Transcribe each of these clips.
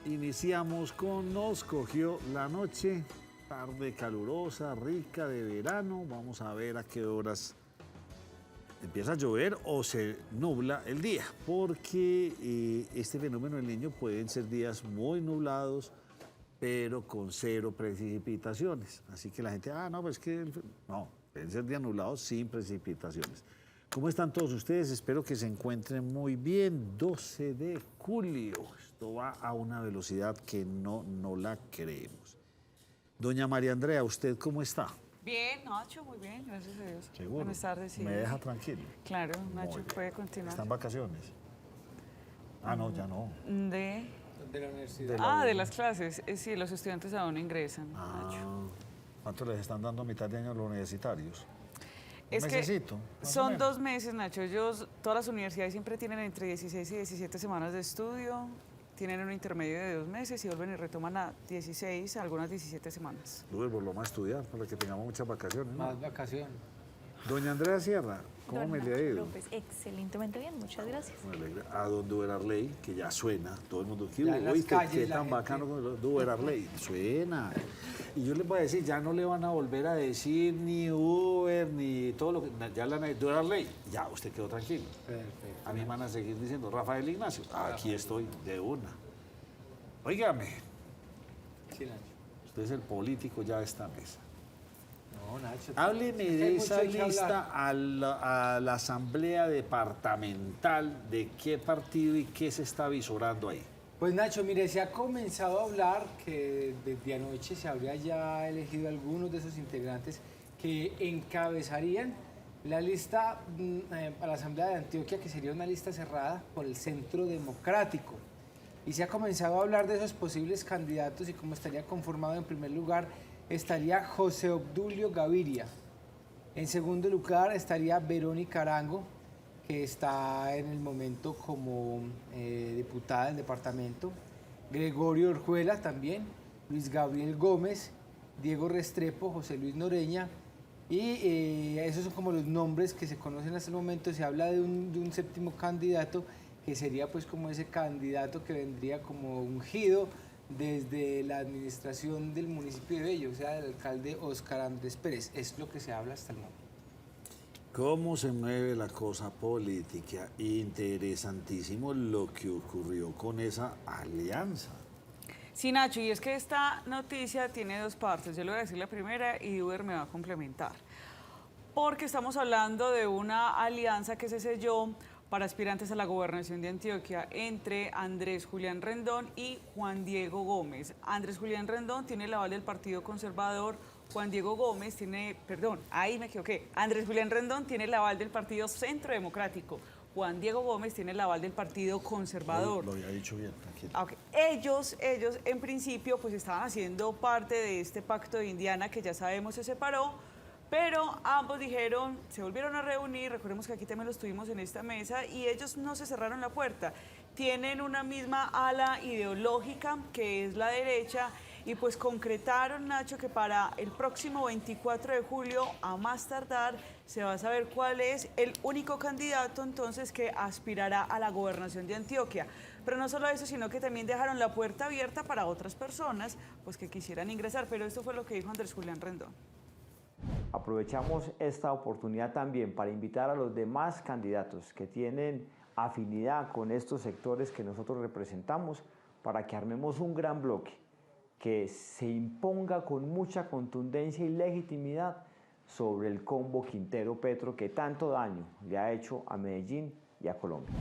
Iniciamos con Nos cogió la noche, tarde calurosa, rica de verano. Vamos a ver a qué horas empieza a llover o se nubla el día, porque este fenómeno del Niño pueden ser días muy nublados, pero con cero precipitaciones. Así que la gente, no, pues que... No, pueden ser días nublados sin precipitaciones. ¿Cómo están todos ustedes? Espero que se encuentren muy bien. 12 de julio. Esto va a una velocidad que no la creemos. Doña María Andrea, ¿usted cómo está? Bien, Nacho, muy bien, gracias a Dios. ¿Seguro? Buenas tardes. Sí. ¿Me deja tranquilo? Claro, Nacho, puede continuar. ¿Están vacaciones? No, ya no. De la universidad. De las clases. Sí, los estudiantes aún no ingresan, Nacho. ¿Cuánto les están dando a mitad de año a los universitarios? Es mesecito, que son 2 meses, Nacho. Todas las universidades siempre tienen entre 16 y 17 semanas de estudio. Tienen un intermedio de 2 meses y vuelven y retoman a 16, algunas 17 semanas. Volvamos a estudiar para que tengamos muchas vacaciones, ¿no? Más vacaciones. Doña Andrea Sierra, ¿cómo me le ha ido? López, excelentemente bien, muchas gracias. Me alegra. A don Duerarley, que ya suena, todo el mundo Ya en las uy, qué calles la tan gente. bacano con Duerarley, suena. Y yo les voy a decir, ya no le van a volver a decir ni Uber, ni todo lo que... Ya le van a decir Duerarley, ya, usted quedó tranquilo. Perfecto. A mí me van a seguir diciendo Rafael Ignacio, aquí estoy, de una. Óigame, Sí, Nacho. usted es el político ya de esta mesa. No, Nacho. Hábleme hay de mucho esa que hablar. lista a la asamblea departamental, de qué partido y qué se está visorando ahí. Pues Nacho, mire, se ha comenzado a hablar que desde anoche se habría ya elegido algunos de esos integrantes que encabezarían la lista a la Asamblea de Antioquia, que sería una lista cerrada por el Centro Democrático. Y se ha comenzado a hablar de esos posibles candidatos y cómo estaría conformado. En primer lugar estaría José Obdulio Gaviria. En segundo lugar estaría Verónica Arango, que está en el momento como diputada del departamento. Gregorio Orjuela también, Luis Gabriel Gómez, Diego Restrepo, José Luis Noreña. Y esos son como los nombres que se conocen hasta el momento. Se habla de un séptimo candidato, que sería pues como ese candidato que vendría como ungido desde la administración del municipio de Bello, o sea, del alcalde Óscar Andrés Pérez. Es lo que se habla hasta el momento. ¿Cómo se mueve la cosa política? Interesantísimo lo que ocurrió con esa alianza. Sí, Nacho, y es que esta noticia tiene 2 partes. Yo le voy a decir la primera y Uber me va a complementar. Porque estamos hablando de una alianza que se selló para aspirantes a la gobernación de Antioquia entre Andrés Julián Rendón y Juan Diego Gómez. Andrés Julián Rendón tiene el aval del Partido Conservador, Juan Diego Gómez tiene, perdón, ahí me equivoqué, Andrés Julián Rendón tiene el aval del Partido Centro Democrático, Juan Diego Gómez tiene el aval del Partido Conservador. Lo había dicho bien, tranquilo. Okay. Ellos en principio pues estaban haciendo parte de este pacto de Indiana que ya sabemos se separó, pero ambos dijeron, se volvieron a reunir, recordemos que aquí también los tuvimos en esta mesa, y ellos no se cerraron la puerta. Tienen una misma ala ideológica, que es la derecha, y pues concretaron, Nacho, que para el próximo 24 de julio, a más tardar, se va a saber cuál es el único candidato entonces que aspirará a la gobernación de Antioquia. Pero no solo eso, sino que también dejaron la puerta abierta para otras personas pues que quisieran ingresar, pero esto fue lo que dijo Andrés Julián Rendón. Aprovechamos esta oportunidad también para invitar a los demás candidatos que tienen afinidad con estos sectores que nosotros representamos para que armemos un gran bloque que se imponga con mucha contundencia y legitimidad sobre el combo Quintero-Petro que tanto daño le ha hecho a Medellín y a Colombia.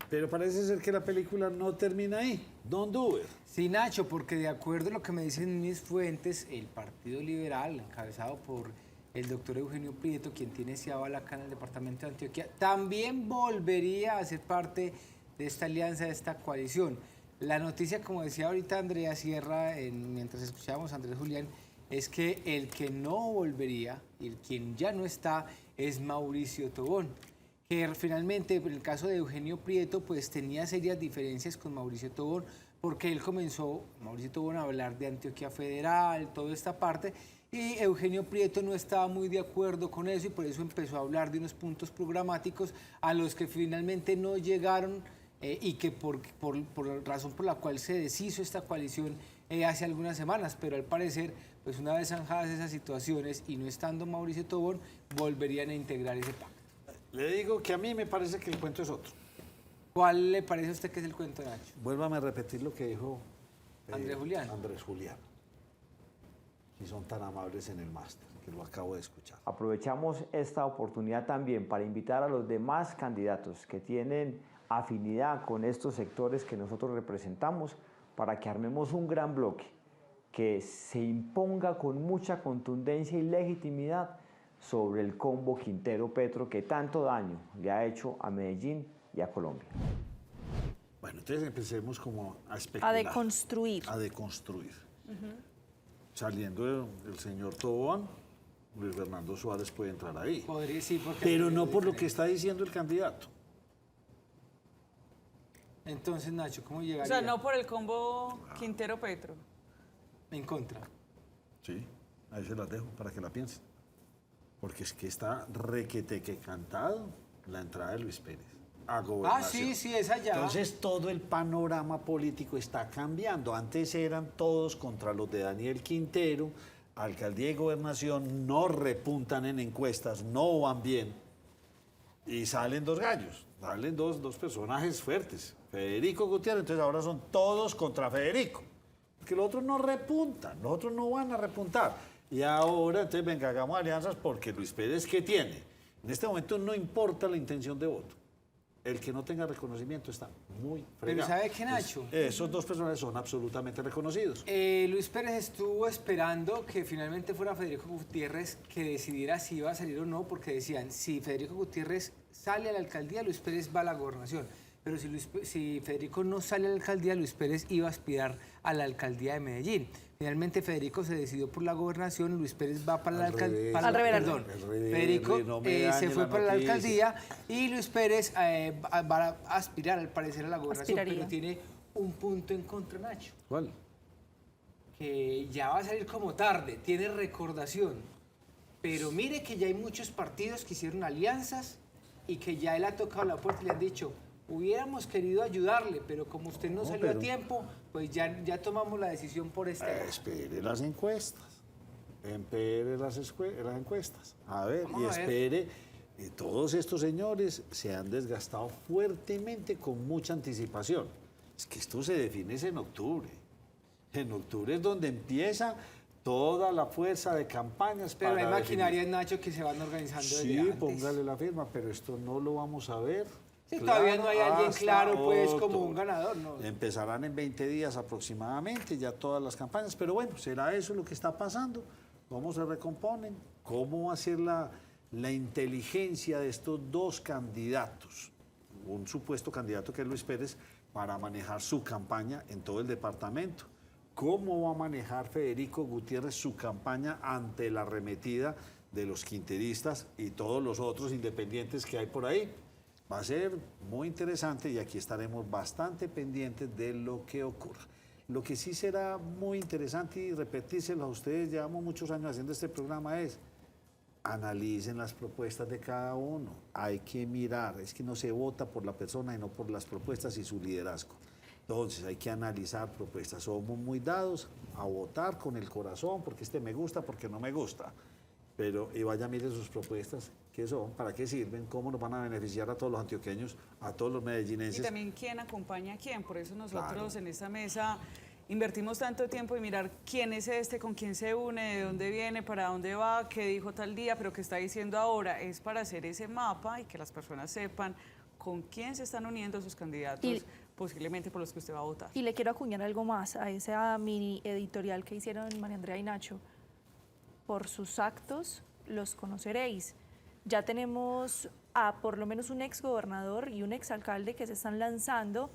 Pero parece ser que la película no termina ahí. Don't do it. Sí, Nacho, porque de acuerdo a lo que me dicen mis fuentes, el Partido Liberal, encabezado por el doctor Eugenio Prieto, quien tiene ese aval acá en el departamento de Antioquia, también volvería a ser parte de esta alianza, de esta coalición. La noticia, como decía ahorita Andrea Sierra, mientras escuchábamos a Andrés Julián, es que el que no volvería, y el quien ya no está, es Mauricio Tobón, que finalmente, en el caso de Eugenio Prieto, pues tenía serias diferencias con Mauricio Tobón, porque él comenzó, Mauricio Tobón, a hablar de Antioquia Federal, toda esta parte, y Eugenio Prieto no estaba muy de acuerdo con eso, y por eso empezó a hablar de unos puntos programáticos a los que finalmente no llegaron y que por la razón por la cual se deshizo esta coalición hace algunas semanas, pero al parecer, pues una vez zanjadas esas situaciones y no estando Mauricio Tobón, volverían a integrar ese pacto. Le digo que a mí me parece que el cuento es otro. ¿Cuál le parece a usted que es el cuento, Nacho? Vuélvame a repetir lo que dijo Andrés Julián. Andrés Julián. Si son tan amables en el máster, que lo acabo de escuchar. Aprovechamos esta oportunidad también para invitar a los demás candidatos que tienen afinidad con estos sectores que nosotros representamos para que armemos un gran bloque que se imponga con mucha contundencia y legitimidad sobre el combo Quintero-Petro que tanto daño le ha hecho a Medellín y a Colombia. Bueno, entonces empecemos como a especular. A deconstruir. A deconstruir. Saliendo el señor Tobón, Luis Fernando Suárez puede entrar ahí. Podría, sí, porque Pero no por lo que está diciendo el candidato. Entonces, Nacho, ¿cómo O llegaría? sea, no por el combo Quintero-Petro. En contra. Sí, ahí se las dejo para que la piensen. Porque es que está requete que cantado la entrada de Luis Pérez a gobernación. Sí, esa ya. Entonces todo el panorama político está cambiando. Antes eran todos contra los de Daniel Quintero, alcaldía y gobernación, no repuntan en encuestas, no van bien. Y salen dos gallos, salen dos personajes fuertes. Federico Gutiérrez, entonces ahora son todos contra Federico. Porque los otros no repuntan, los otros no van a repuntar. Y ahora, entonces, venga, hagamos alianzas porque Luis Pérez, ¿qué tiene? En este momento no importa la intención de voto. El que no tenga reconocimiento está muy fregado. Pero ¿sabe qué, Nacho? Esos dos personajes son absolutamente reconocidos. Luis Pérez estuvo esperando que finalmente fuera Federico Gutiérrez que decidiera si iba a salir o no, porque decían, si Federico Gutiérrez sale a la alcaldía, Luis Pérez va a la gobernación. Pero si Federico no sale a la alcaldía, Luis Pérez iba a aspirar a la alcaldía de Medellín. Finalmente Federico se decidió por la gobernación, Luis Pérez va para la alcaldía. Al revés. Perdón, Federico se fue para la alcaldía y Luis Pérez va a aspirar al parecer a la gobernación, pero tiene un punto en contra, Nacho. ¿Cuál? Que ya va a salir como tarde, tiene recordación. Pero mire que ya hay muchos partidos que hicieron alianzas y que ya él ha tocado la puerta y le han dicho, hubiéramos querido ayudarle, pero como usted no salió a tiempo, pues ya tomamos la decisión por este lado. Espere las encuestas. Espere las encuestas. A ver, Vamos y a ver. espere. Todos estos señores se han desgastado fuertemente con mucha anticipación. Es que esto se define en octubre. En octubre es donde empieza toda la fuerza de campañas. Pero hay para maquinarias, Nacho, que se van organizando desde Sí, antes. póngale la firma, pero esto no lo vamos a ver. Sí, todavía no hay alguien hasta claro, pues, como octubre. un ganador, ¿no? Empezarán en 20 días aproximadamente ya todas las campañas, pero bueno, será eso lo que está pasando, cómo se recomponen, cómo va a ser la inteligencia de estos dos candidatos, un supuesto candidato que es Luis Pérez, para manejar su campaña en todo el departamento. ¿Cómo va a manejar Federico Gutiérrez su campaña ante la arremetida de los quinteristas y todos los otros independientes que hay por ahí? Va a ser muy interesante y aquí estaremos bastante pendientes de lo que ocurra. Lo que sí será muy interesante y repetírselo a ustedes, llevamos muchos años haciendo este programa, es analicen las propuestas de cada uno. Hay que mirar, es que no se vota por la persona y no por las propuestas y su liderazgo. Entonces hay que analizar propuestas. Somos muy dados a votar con el corazón porque me gusta, porque no me gusta. Pero y vaya, mire sus propuestas, qué son, para qué sirven, cómo nos van a beneficiar a todos los antioqueños, a todos los medellinenses. Y también quién acompaña a quién. Por eso nosotros Claro. en esta mesa invertimos tanto tiempo en mirar quién es este, con quién se une, de dónde viene, para dónde va, qué dijo tal día, pero qué está diciendo ahora. Es para hacer ese mapa y que las personas sepan con quién se están uniendo sus candidatos, Y- posiblemente por los que usted va a votar. Y le quiero acuñar algo más a esa mini editorial que hicieron María Andrea y Nacho. Por sus actos los conoceréis. Ya tenemos a por lo menos un exgobernador y un exalcalde que se están lanzando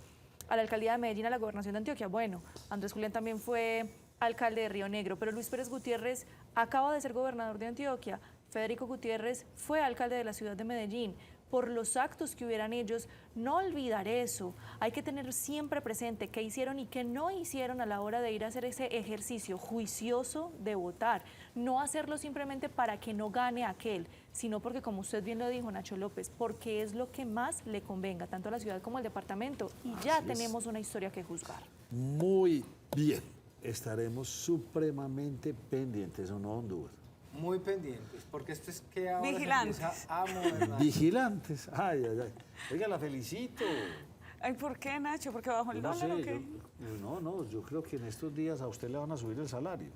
a la alcaldía de Medellín, a la gobernación de Antioquia. Bueno, Andrés Julián también fue alcalde de Río Negro, pero Luis Pérez Gutiérrez acaba de ser gobernador de Antioquia. Federico Gutiérrez fue alcalde de la ciudad de Medellín. por los actos que hubieran ellos, no olvidar eso. Hay que tener siempre presente qué hicieron y qué no hicieron a la hora de ir a hacer ese ejercicio juicioso de votar. No hacerlo simplemente para que no gane aquel, sino porque, como usted bien lo dijo, Nacho López, porque es lo que más le convenga, tanto a la ciudad como al departamento. Y ya tenemos una historia que juzgar. Muy bien. Estaremos supremamente pendientes, ¿o no, Honduras? Muy pendientes, porque esto es que ahora Vigilantes. se empieza a modernar. Vigilantes. Ay, ay, ay. Oiga, la felicito. Ay, ¿por qué, Nacho? ¿Porque bajó el No dólar o sé, qué? yo creo que en estos días a usted le van a subir el salario.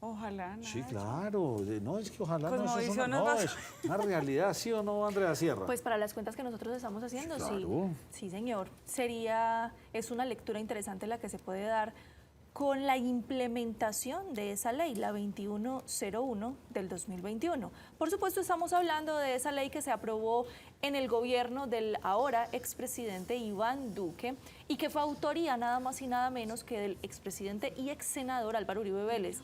Ojalá, Nacho. Sí, claro. No, es que ojalá no, eso es Cosmovisión una, nos va a- es una realidad, ¿sí o no, Andrea Sierra? Pues para las cuentas que nosotros estamos haciendo, Sí, sí. claro. Sí, señor. Es una lectura interesante la que se puede dar con la implementación de esa ley, la 2101 del 2021. Por supuesto, estamos hablando de esa ley que se aprobó en el gobierno del ahora expresidente Iván Duque y que fue autoría nada más y nada menos que del expresidente y ex senador Álvaro Uribe Vélez.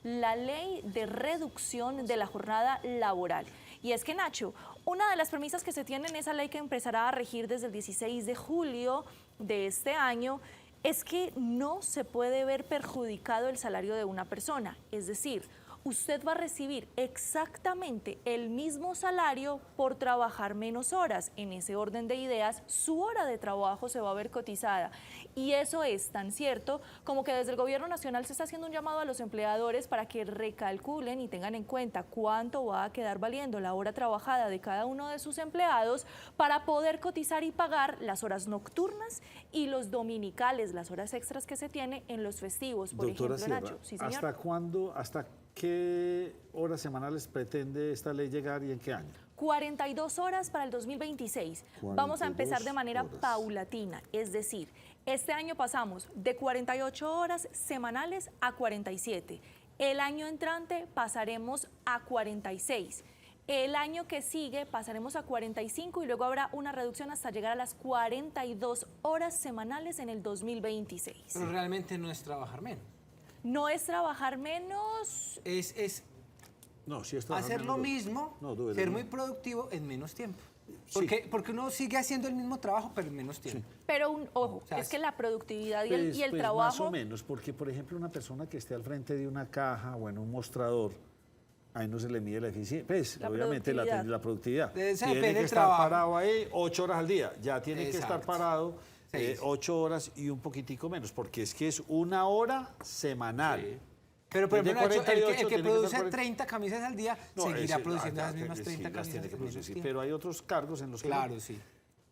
La ley de reducción de la jornada laboral. Y es que, Nacho, una de las premisas que se tiene en esa ley que empezará a regir desde el 16 de julio de este año es que no se puede ver perjudicado el salario de una persona. Es decir, usted va a recibir exactamente el mismo salario por trabajar menos horas. En ese orden de ideas, su hora de trabajo se va a ver cotizada. Y eso es tan cierto como que desde el Gobierno Nacional se está haciendo un llamado a los empleadores para que recalculen y tengan en cuenta cuánto va a quedar valiendo la hora trabajada de cada uno de sus empleados para poder cotizar y pagar las horas nocturnas y los dominicales, las horas extras que se tiene en los festivos. Por Doctora ejemplo, Sierra, Nacho. Sí, señor. ¿hasta cuándo, hasta qué horas semanales pretende esta ley llegar y en qué año? 42 horas para el 2026. Vamos a empezar de manera 42 horas. paulatina, es decir, este año pasamos de 48 horas semanales a 47. El año entrante pasaremos a 46. El año que sigue pasaremos a 45 y luego habrá una reducción hasta llegar a las 42 horas semanales en el 2026. Pero realmente no es trabajar menos. No es trabajar menos. Es No, sí está. hacer lo mismo, No, duele, ser no. muy productivo en menos tiempo. Sí. Porque uno sigue haciendo el mismo trabajo, pero en menos tiempo. Pero ojo, O sea, es que la productividad y Pues, el pues, trabajo. más o menos, porque por ejemplo una persona que esté al frente de una caja o en un mostrador, ahí no se le mide la eficiencia, pues La obviamente la productividad. De ese Tiene depende que el estar trabajo. parado ahí 8 horas al día, ya tiene que estar Exacto. parado Sí. 8 horas y un poquitico menos, porque es que es una hora semanal. Sí. Pero, por En vez de ejemplo, Nacho, el 48 que tiene que produce ser 40. 30 camisas al día No, seguirá ese- produciendo ah, las mismas sí, 30 las camisas tiene que al mismo producir, tiempo. pero hay otros cargos en los que Claro, sí.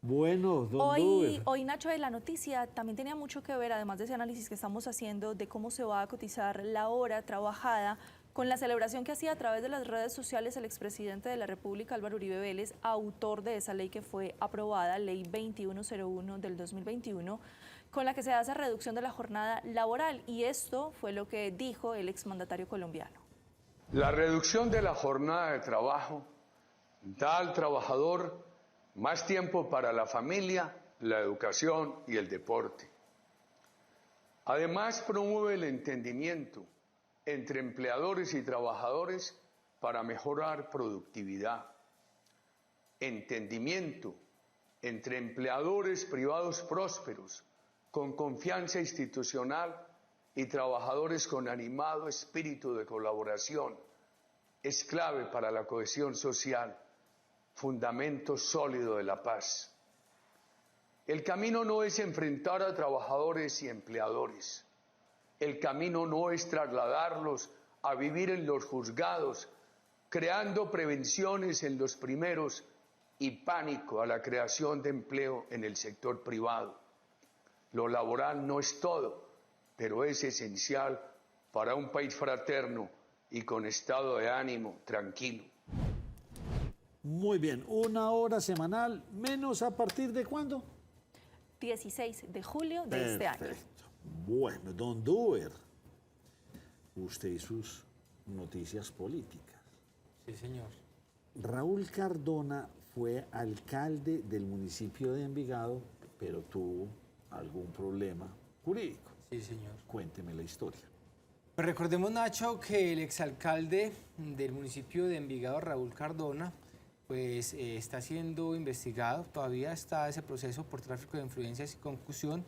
Bueno, don Duber. Hoy, Nacho, de la noticia también tenía mucho que ver, además de ese análisis que estamos haciendo de cómo se va a cotizar la hora trabajada, con la celebración que hacía a través de las redes sociales el expresidente de la República, Álvaro Uribe Vélez, autor de esa ley que fue aprobada, Ley 2101 del 2021, con la que se hace reducción de la jornada laboral. Y esto fue lo que dijo el exmandatario colombiano. La reducción de la jornada de trabajo da al trabajador más tiempo para la familia, la educación y el deporte. Además, promueve el entendimiento entre empleadores y trabajadores para mejorar productividad. Entendimiento entre empleadores privados prósperos, con confianza institucional y trabajadores con animado espíritu de colaboración, es clave para la cohesión social, fundamento sólido de la paz. El camino no es enfrentar a trabajadores y empleadores. El camino no es trasladarlos a vivir en los juzgados, creando prevenciones en los primeros y pánico a la creación de empleo en el sector privado. Lo laboral no es todo, pero es esencial para un país fraterno y con estado de ánimo tranquilo. Muy bien, una hora semanal, menos a partir de cuándo? 16 de julio de este año. Perfecto. Bueno, don Duber, usted y sus noticias políticas. Sí, señor. Raúl Cardona fue alcalde del municipio de Envigado, pero tuvo algún problema jurídico. Sí, señor. Cuénteme la historia. Pues recordemos, Nacho, que el exalcalde del municipio de Envigado, Raúl Cardona, pues está siendo investigado, todavía está ese proceso por tráfico de influencias y concusión,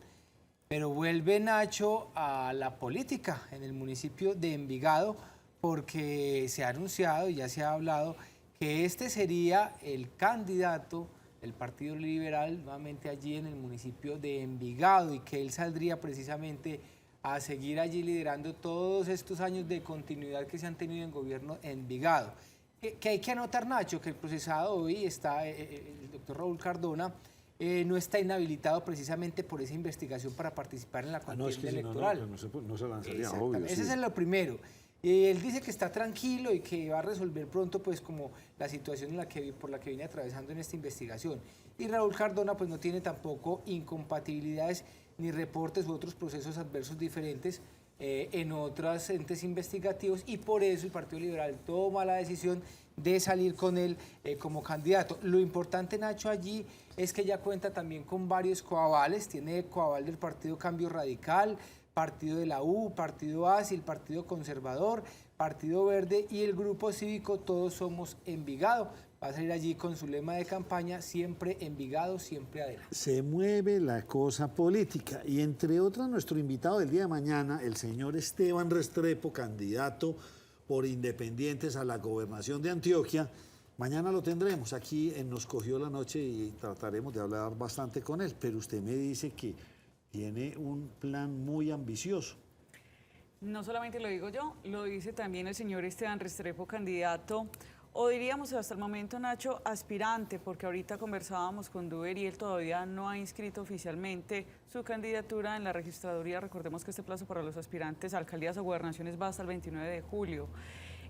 pero vuelve Nacho a la política en el municipio de Envigado porque se ha anunciado y ya se ha hablado que este sería el candidato del Partido Liberal nuevamente allí en el municipio de Envigado y que él saldría precisamente a seguir allí liderando todos estos años de continuidad que se han tenido en gobierno en Envigado. Que hay que anotar, Nacho, que el procesado hoy está, el doctor Raúl Cardona, no está inhabilitado precisamente por esa investigación para participar en la contienda electoral. No se lanzaría, obvio. Ese Sí. es lo primero. Él dice que está tranquilo y que va a resolver pronto pues como la situación por la que viene atravesando en esta investigación. Y Raúl Cardona pues no tiene tampoco incompatibilidades ni reportes u otros procesos adversos diferentes en otros entes investigativos y por eso el Partido Liberal toma la decisión de salir con él como candidato. Lo importante, Nacho, allí es que ya cuenta también con varios coavales, tiene coaval del Partido Cambio Radical, Partido de la U, Partido ASI, Partido Conservador, Partido Verde y el Grupo Cívico Todos Somos Envigado. Va a salir allí con su lema de campaña, siempre Envigado, siempre adelante. Se mueve la cosa política y entre otras nuestro invitado del día de mañana, el señor Esteban Restrepo, candidato por Independientes a la gobernación de Antioquia. Mañana lo tendremos aquí en Nos Cogió la Noche y trataremos de hablar bastante con él, pero usted me dice que tiene un plan muy ambicioso. No solamente lo digo yo, lo dice también el señor Esteban Restrepo, candidato, o diríamos hasta el momento, Nacho, aspirante, porque ahorita conversábamos con Duber y él todavía no ha inscrito oficialmente su candidatura en la registraduría. Recordemos que este plazo para los aspirantes a alcaldías o gobernaciones va hasta el 29 de julio.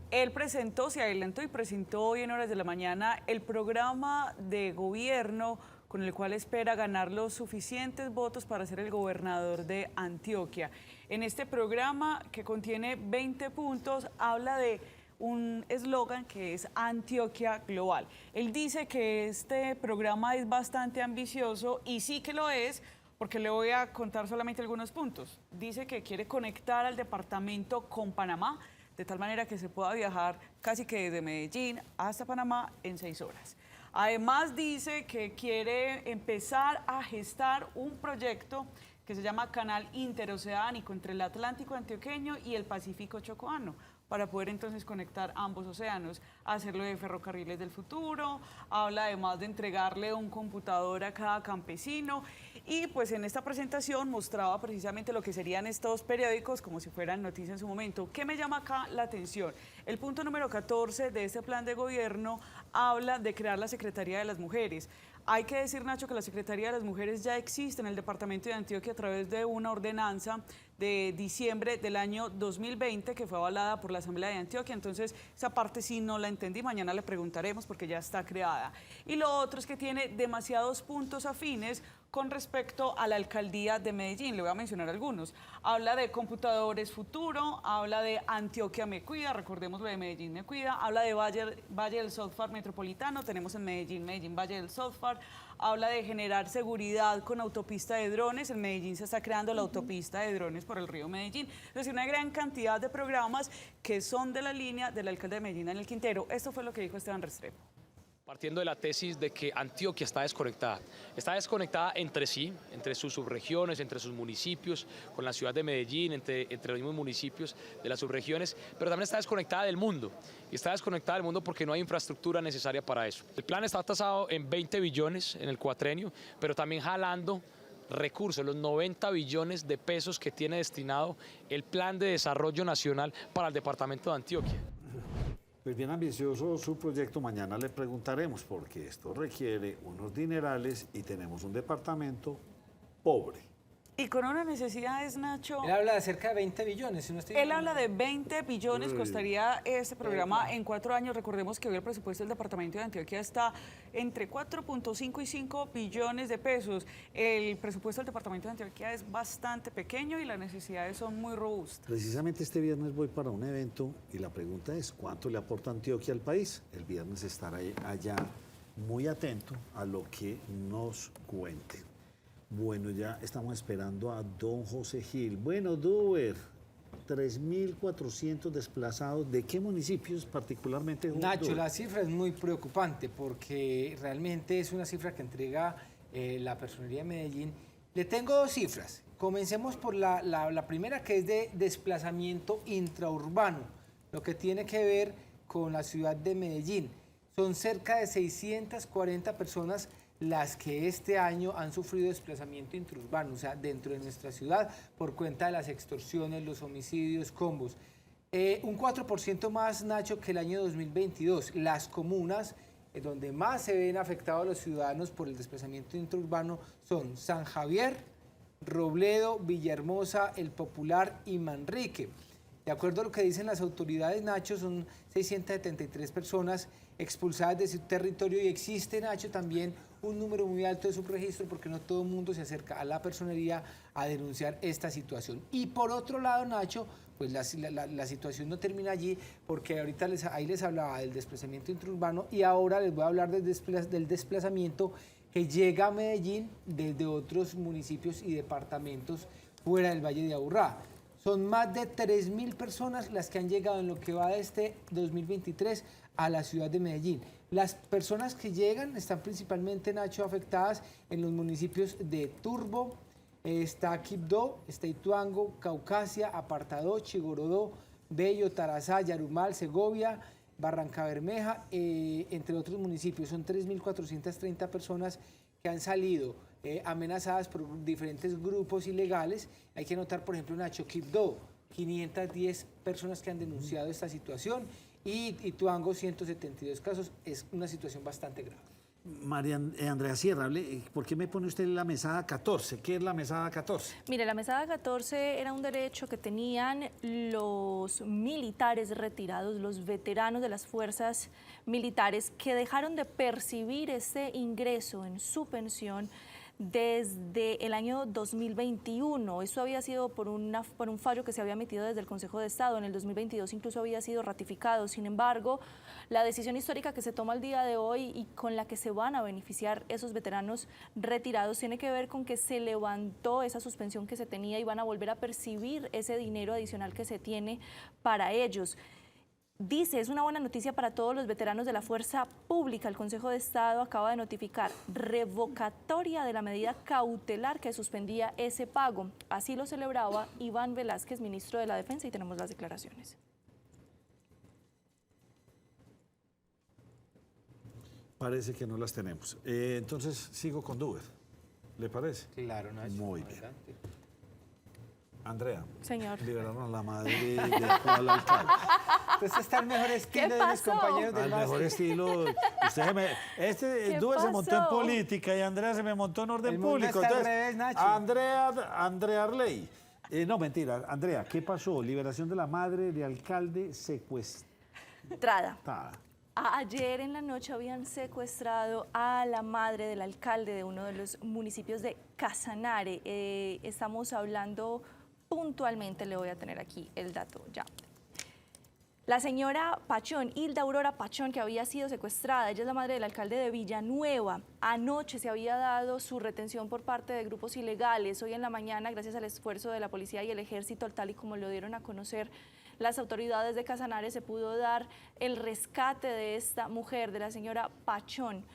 Él se adelantó y presentó hoy en horas de la mañana el programa de gobierno con el cual espera ganar los suficientes votos para ser el gobernador de Antioquia. En este programa, que contiene 20 puntos, habla de un eslogan que es Antioquia Global. Él dice que este programa es bastante ambicioso y sí que lo es, porque le voy a contar solamente algunos puntos. Dice que quiere conectar al departamento con Panamá, de tal manera que se pueda viajar casi que desde Medellín hasta Panamá en 6 horas. Además dice que quiere empezar a gestar un proyecto que se llama Canal Interoceánico entre el Atlántico antioqueño y el Pacífico chocoano, para poder entonces conectar ambos océanos, hacerlo de ferrocarriles del futuro. Habla además de entregarle un computador a cada campesino y pues en esta presentación mostraba precisamente lo que serían estos periódicos como si fueran noticias en su momento. ¿Qué me llama acá la atención? El punto número 14 de este plan de gobierno habla de crear la Secretaría de las Mujeres. Hay que decir, Nacho, que la Secretaría de las Mujeres ya existe en el departamento de Antioquia a través de una ordenanza de diciembre del año 2020 que fue avalada por la Asamblea de Antioquia. Entonces, esa parte sí no la entendí, mañana le preguntaremos porque ya está creada. Y lo otro es que tiene demasiados puntos afines con respecto a la alcaldía de Medellín. Le voy a mencionar algunos. Habla de computadores futuro, habla de Antioquia me cuida, recordemos lo de Medellín me cuida, habla de Valle del Sotfar metropolitano, tenemos en Medellín, Valle del Sotfar, habla de generar seguridad con autopista de drones, en Medellín se está creando la autopista de drones por el río Medellín. Es decir, una gran cantidad de programas que son de la línea del alcalde de Medellín, Daniel Quintero. Esto fue lo que dijo Esteban Restrepo. Partiendo de la tesis de que Antioquia está desconectada entre sí, entre sus subregiones, entre sus municipios, con la ciudad de Medellín, entre los mismos municipios de las subregiones, pero también está desconectada del mundo. Y está desconectada del mundo porque no hay infraestructura necesaria para eso. El plan está tasado en 20 billones en el cuatrenio, pero también jalando recursos, los 90 billones de pesos que tiene destinado el Plan de Desarrollo Nacional para el departamento de Antioquia. Pues bien ambicioso su proyecto, mañana le preguntaremos, porque esto requiere unos dinerales y tenemos un departamento pobre. Y con unas necesidades, Nacho. Él habla de cerca de 20 billones, si no estoy Él habla de 20 billones, costaría este programa en 4 años. Recordemos que hoy el presupuesto del departamento de Antioquia está entre 4.5 y 5 billones de pesos. El presupuesto del departamento de Antioquia es bastante pequeño y las necesidades son muy robustas. Precisamente este viernes voy para un evento y la pregunta es, ¿cuánto le aporta Antioquia al país? El viernes estaré allá muy atento a lo que nos cuenten. Bueno, ya estamos esperando a don José Gil. Bueno, Duber, 3.400 desplazados. ¿De qué municipios particularmente? Nacho, la cifra es muy preocupante porque realmente es una cifra que entrega la Personería de Medellín. Le tengo dos cifras. Comencemos por la primera, que es de desplazamiento intraurbano, lo que tiene que ver con la ciudad de Medellín. Son cerca de 640 personas las que este año han sufrido desplazamiento intraurbano, o sea, dentro de nuestra ciudad, por cuenta de las extorsiones, los homicidios, combos. Un 4% más, Nacho, que el año 2022. Las comunas donde más se ven afectados los ciudadanos por el desplazamiento intraurbano son San Javier, Robledo, Villahermosa, El Popular y Manrique. De acuerdo a lo que dicen las autoridades, Nacho, son 673 personas expulsadas de su territorio y existe, Nacho, también un número muy alto de subregistro porque no todo el mundo se acerca a la personería a denunciar esta situación. Y por otro lado, Nacho, pues la situación no termina allí porque ahorita ahí les hablaba del desplazamiento intraurbano y ahora les voy a hablar del desplazamiento que llega a Medellín desde otros municipios y departamentos fuera del Valle de Aburrá. Son más de 3.000 personas las que han llegado en lo que va de este 2023 a la ciudad de Medellín. Las personas que llegan están principalmente, Nacho, afectadas en los municipios de Turbo, está Quibdó, está Ituango, Caucasia, Apartadó, Chigorodó, Bello, Tarazá, Yarumal, Segovia, Barrancabermeja, entre otros municipios. Son 3.430 personas que han salido amenazadas por diferentes grupos ilegales. Hay que notar, por ejemplo, Nacho, Quibdó, 510 personas que han denunciado esta situación y Ituango, 172 casos. Es una situación bastante grave. María Andrea Sierra, ¿por qué me pone usted la mesada 14? ¿Qué es la mesada 14? Mire, la mesada 14 era un derecho que tenían los militares retirados, los veteranos de las fuerzas militares que dejaron de percibir ese ingreso en su pensión desde el año 2021. Eso había sido por un fallo que se había emitido desde el Consejo de Estado. En el 2022 incluso había sido ratificado. Sin embargo, la decisión histórica que se toma el día de hoy y con la que se van a beneficiar esos veteranos retirados tiene que ver con que se levantó esa suspensión que se tenía y van a volver a percibir ese dinero adicional que se tiene para ellos. Dice, es una buena noticia para todos los veteranos de la fuerza pública. El Consejo de Estado acaba de notificar revocatoria de la medida cautelar que suspendía ese pago. Así lo celebraba Iván Velázquez, ministro de la Defensa, y tenemos las declaraciones. Parece que no las tenemos. Entonces sigo con Duber. ¿Le parece? Claro, Nacho. Muy bien. Adelante. Andrea. Señor. Liberaron a la madre de cuál alcalde. Entonces está el mejor estilo de mis compañeros del Al máster. mejor estilo. Duber se montó en pasó? política y Andrea se me montó en orden El mundo público. está al Entonces, revés, Nacho. Andrea Arley. No, mentira. Andrea, ¿qué pasó? Liberación de la madre de alcalde secuestrada. Trada. Ayer en la noche habían secuestrado a la madre del alcalde de uno de los municipios de Casanare. Estamos hablando puntualmente, le voy a tener aquí el dato ya. La señora Pachón, Hilda Aurora Pachón, que había sido secuestrada, ella es la madre del alcalde de Villanueva. Anoche se había dado su retención por parte de grupos ilegales. Hoy en la mañana, gracias al esfuerzo de la policía y el ejército, tal y como lo dieron a conocer las autoridades de Casanare, se pudo dar el rescate de esta mujer, de la señora Pachón.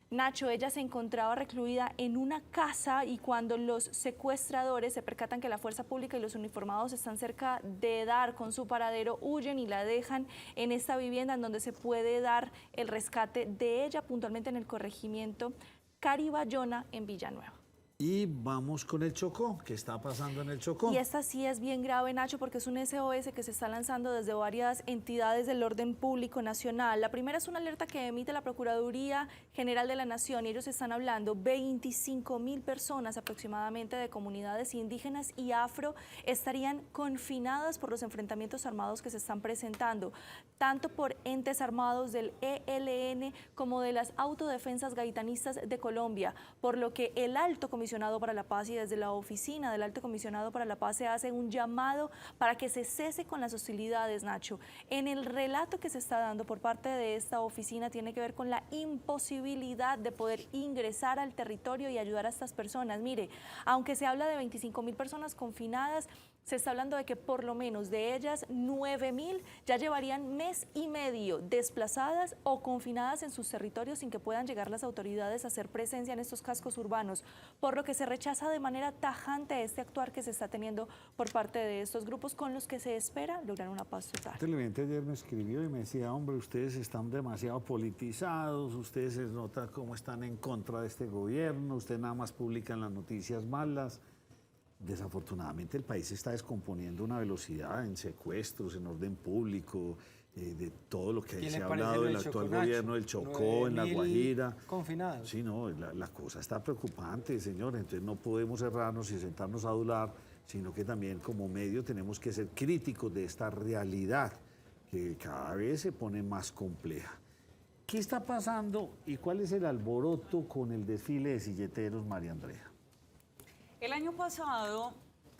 Nacho, ella se encontraba recluida en una casa y cuando los secuestradores se percatan que la fuerza pública y los uniformados están cerca de dar con su paradero, huyen y la dejan en esta vivienda en donde se puede dar el rescate de ella, puntualmente en el corregimiento Caribayona en Villanueva. Y vamos con el Chocó. ¿Qué está pasando en el Chocó? Y esta sí es bien grave, Nacho, porque es un SOS que se está lanzando desde varias entidades del orden público nacional. La primera es una alerta que emite la Procuraduría General de la Nación y ellos están hablando 25.000 personas aproximadamente de comunidades indígenas y afro estarían confinadas por los enfrentamientos armados que se están presentando, tanto por entes armados del ELN como de las autodefensas gaitanistas de Colombia, por lo que el Alto Comisionado para la Paz y desde la oficina del Alto Comisionado para la Paz se hace un llamado para que se cese con las hostilidades, Nacho. En el relato que se está dando por parte de esta oficina tiene que ver con la imposibilidad de poder ingresar al territorio y ayudar a estas personas. Mire, aunque se habla de 25.000 personas confinadas, Se está hablando de que por lo menos de ellas 9.000 ya llevarían mes y medio desplazadas o confinadas en sus territorios sin que puedan llegar las autoridades a hacer presencia en estos cascos urbanos, por lo que se rechaza de manera tajante este actuar que se está teniendo por parte de estos grupos con los que se espera lograr una paz total. El televidente ayer me escribió y me decía, hombre, ustedes están demasiado politizados, ustedes se nota cómo están en contra de este gobierno, ustedes nada más publican las noticias malas. Desafortunadamente el país se está descomponiendo a una velocidad en secuestros, en orden público, de todo lo que se ha hablado del actual gobierno del Chocó, en La Guajira. Confinados. Sí, no, la cosa está preocupante, señor, entonces no podemos cerrarnos y sentarnos a adular, sino que también como medio tenemos que ser críticos de esta realidad que cada vez se pone más compleja. ¿Qué está pasando y cuál es el alboroto con el desfile de silleteros, María Andrea? El año pasado,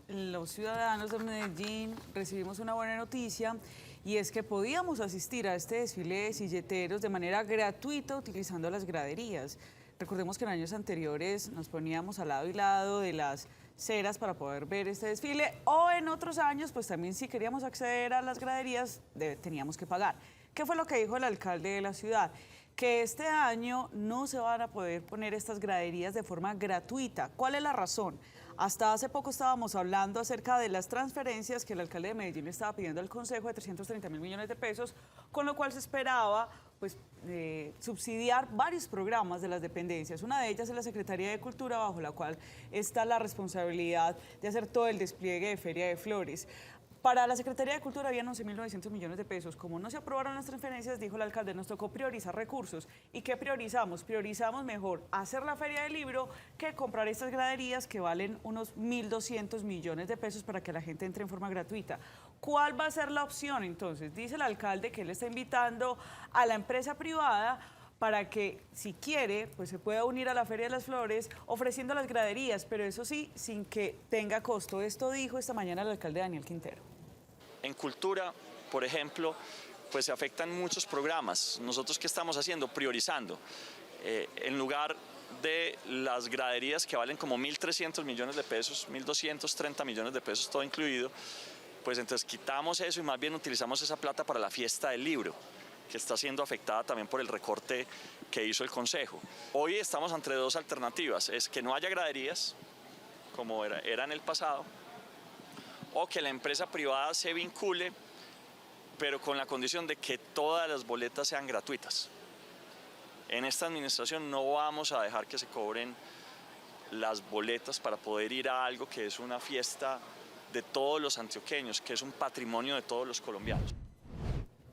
los ciudadanos de Medellín recibimos una buena noticia y es que podíamos asistir a este desfile de silleteros de manera gratuita utilizando las graderías. Recordemos que en años anteriores nos poníamos al lado y lado de las ceras para poder ver este desfile, o en otros años, pues también si queríamos acceder a las graderías teníamos que pagar. ¿Qué fue lo que dijo el alcalde de la ciudad? Que este año no se van a poder poner estas graderías de forma gratuita. ¿Cuál es la razón? Hasta hace poco estábamos hablando acerca de las transferencias que el alcalde de Medellín le estaba pidiendo al Consejo de 330.000 millones de pesos, con lo cual se esperaba pues, subsidiar varios programas de las dependencias. Una de ellas es la Secretaría de Cultura, bajo la cual está la responsabilidad de hacer todo el despliegue de Feria de Flores. Para la Secretaría de Cultura habían 11.900 millones de pesos. Como no se aprobaron las transferencias, dijo el alcalde, nos tocó priorizar recursos. ¿Y qué priorizamos? Priorizamos mejor hacer la Feria del Libro que comprar estas graderías que valen unos 1.200 millones de pesos para que la gente entre en forma gratuita. ¿Cuál va a ser la opción entonces? Dice el alcalde que él está invitando a la empresa privada para que, si quiere, pues se pueda unir a la Feria de las Flores ofreciendo las graderías, pero eso sí, sin que tenga costo. Esto dijo esta mañana el alcalde Daniel Quintero. En cultura, por ejemplo, pues se afectan muchos programas. ¿Nosotros qué estamos haciendo? Priorizando. En lugar de las graderías que valen como 1.300 millones de pesos, 1.230 millones de pesos, todo incluido, pues entonces quitamos eso y más bien utilizamos esa plata para la fiesta del libro, que está siendo afectada también por el recorte que hizo el Consejo. Hoy estamos entre dos alternativas, es que no haya graderías, como era en el pasado, o que la empresa privada se vincule, pero con la condición de que todas las boletas sean gratuitas. En esta administración no vamos a dejar que se cobren las boletas para poder ir a algo que es una fiesta de todos los antioqueños, que es un patrimonio de todos los colombianos.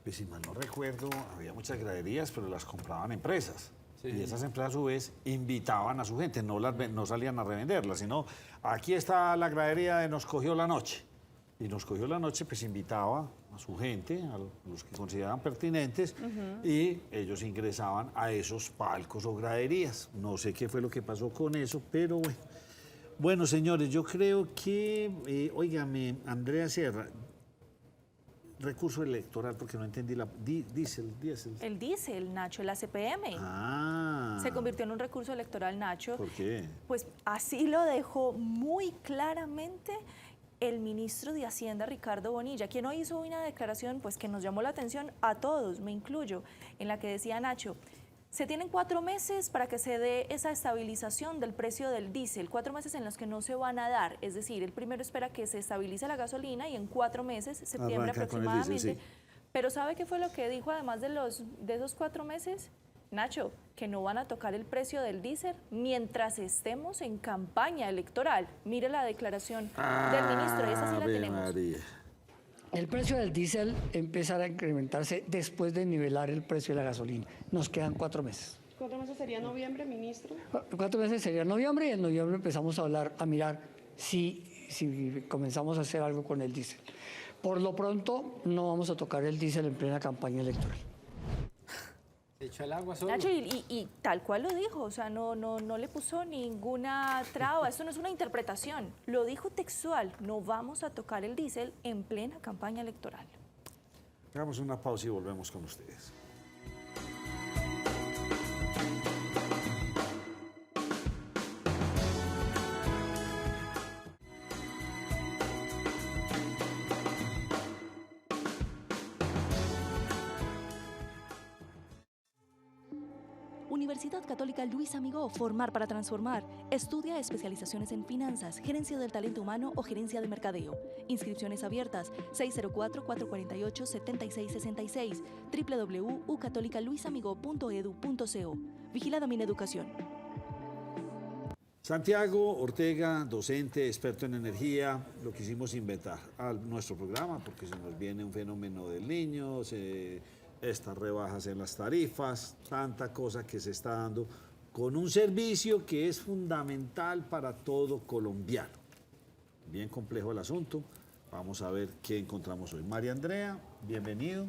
Pues si mal no recuerdo, había muchas graderías, pero las compraban empresas. Sí. Y esas empresas a su vez invitaban a su gente, no salían a revenderlas, sino aquí está la gradería de Nos Cogió la Noche. Y Nos Cogió la Noche, pues invitaba a su gente, a los que consideraban pertinentes, y ellos ingresaban a esos palcos o graderías. No sé qué fue lo que pasó con eso, pero bueno. Bueno, señores, yo creo que, óigame, Andrea Sierra, recurso electoral, porque no entendí la... Diésel. El diésel, Nacho, la CPM. Ah. Se convirtió en un recurso electoral, Nacho. ¿Por qué? Pues así lo dejó muy claramente el ministro de Hacienda, Ricardo Bonilla, quien hoy hizo una declaración pues, que nos llamó la atención a todos, me incluyo, en la que decía, Nacho, se tienen 4 meses para que se dé esa estabilización del precio del diésel, 4 meses en los que no se van a dar, es decir, el primero espera que se estabilice la gasolina y en 4 meses, septiembre arranca aproximadamente, diésel, sí. Pero ¿sabe qué fue lo que dijo además de esos 4 meses? Nacho, que no van a tocar el precio del diésel mientras estemos en campaña electoral. Mire la declaración del ministro, esa sí la tenemos. María. El precio del diésel empezará a incrementarse después de nivelar el precio de la gasolina. Nos quedan 4 meses. 4 meses sería noviembre, ministro. 4 meses sería noviembre y en noviembre empezamos a mirar si comenzamos a hacer algo con el diésel. Por lo pronto no vamos a tocar el diésel en plena campaña electoral. Se echó el agua solo. Nacho, y tal cual lo dijo, o sea, no le puso ninguna traba, esto no es una interpretación, lo dijo textual, no vamos a tocar el diésel en plena campaña electoral. Hagamos una pausa y volvemos con ustedes. Universidad Católica Luis Amigó, formar para transformar. Estudia especializaciones en finanzas, gerencia del talento humano o gerencia de mercadeo. Inscripciones abiertas 604-448-7666, www.ucatolicaluisamigo.edu.co. Vigilada Mineducación. Santiago Ortega, docente, experto en energía, lo quisimos inventar a nuestro programa porque se nos viene un fenómeno del niño, estas rebajas en las tarifas, tanta cosa que se está dando con un servicio que es fundamental para todo colombiano. Bien complejo el asunto, vamos a ver qué encontramos hoy. María Andrea, bienvenido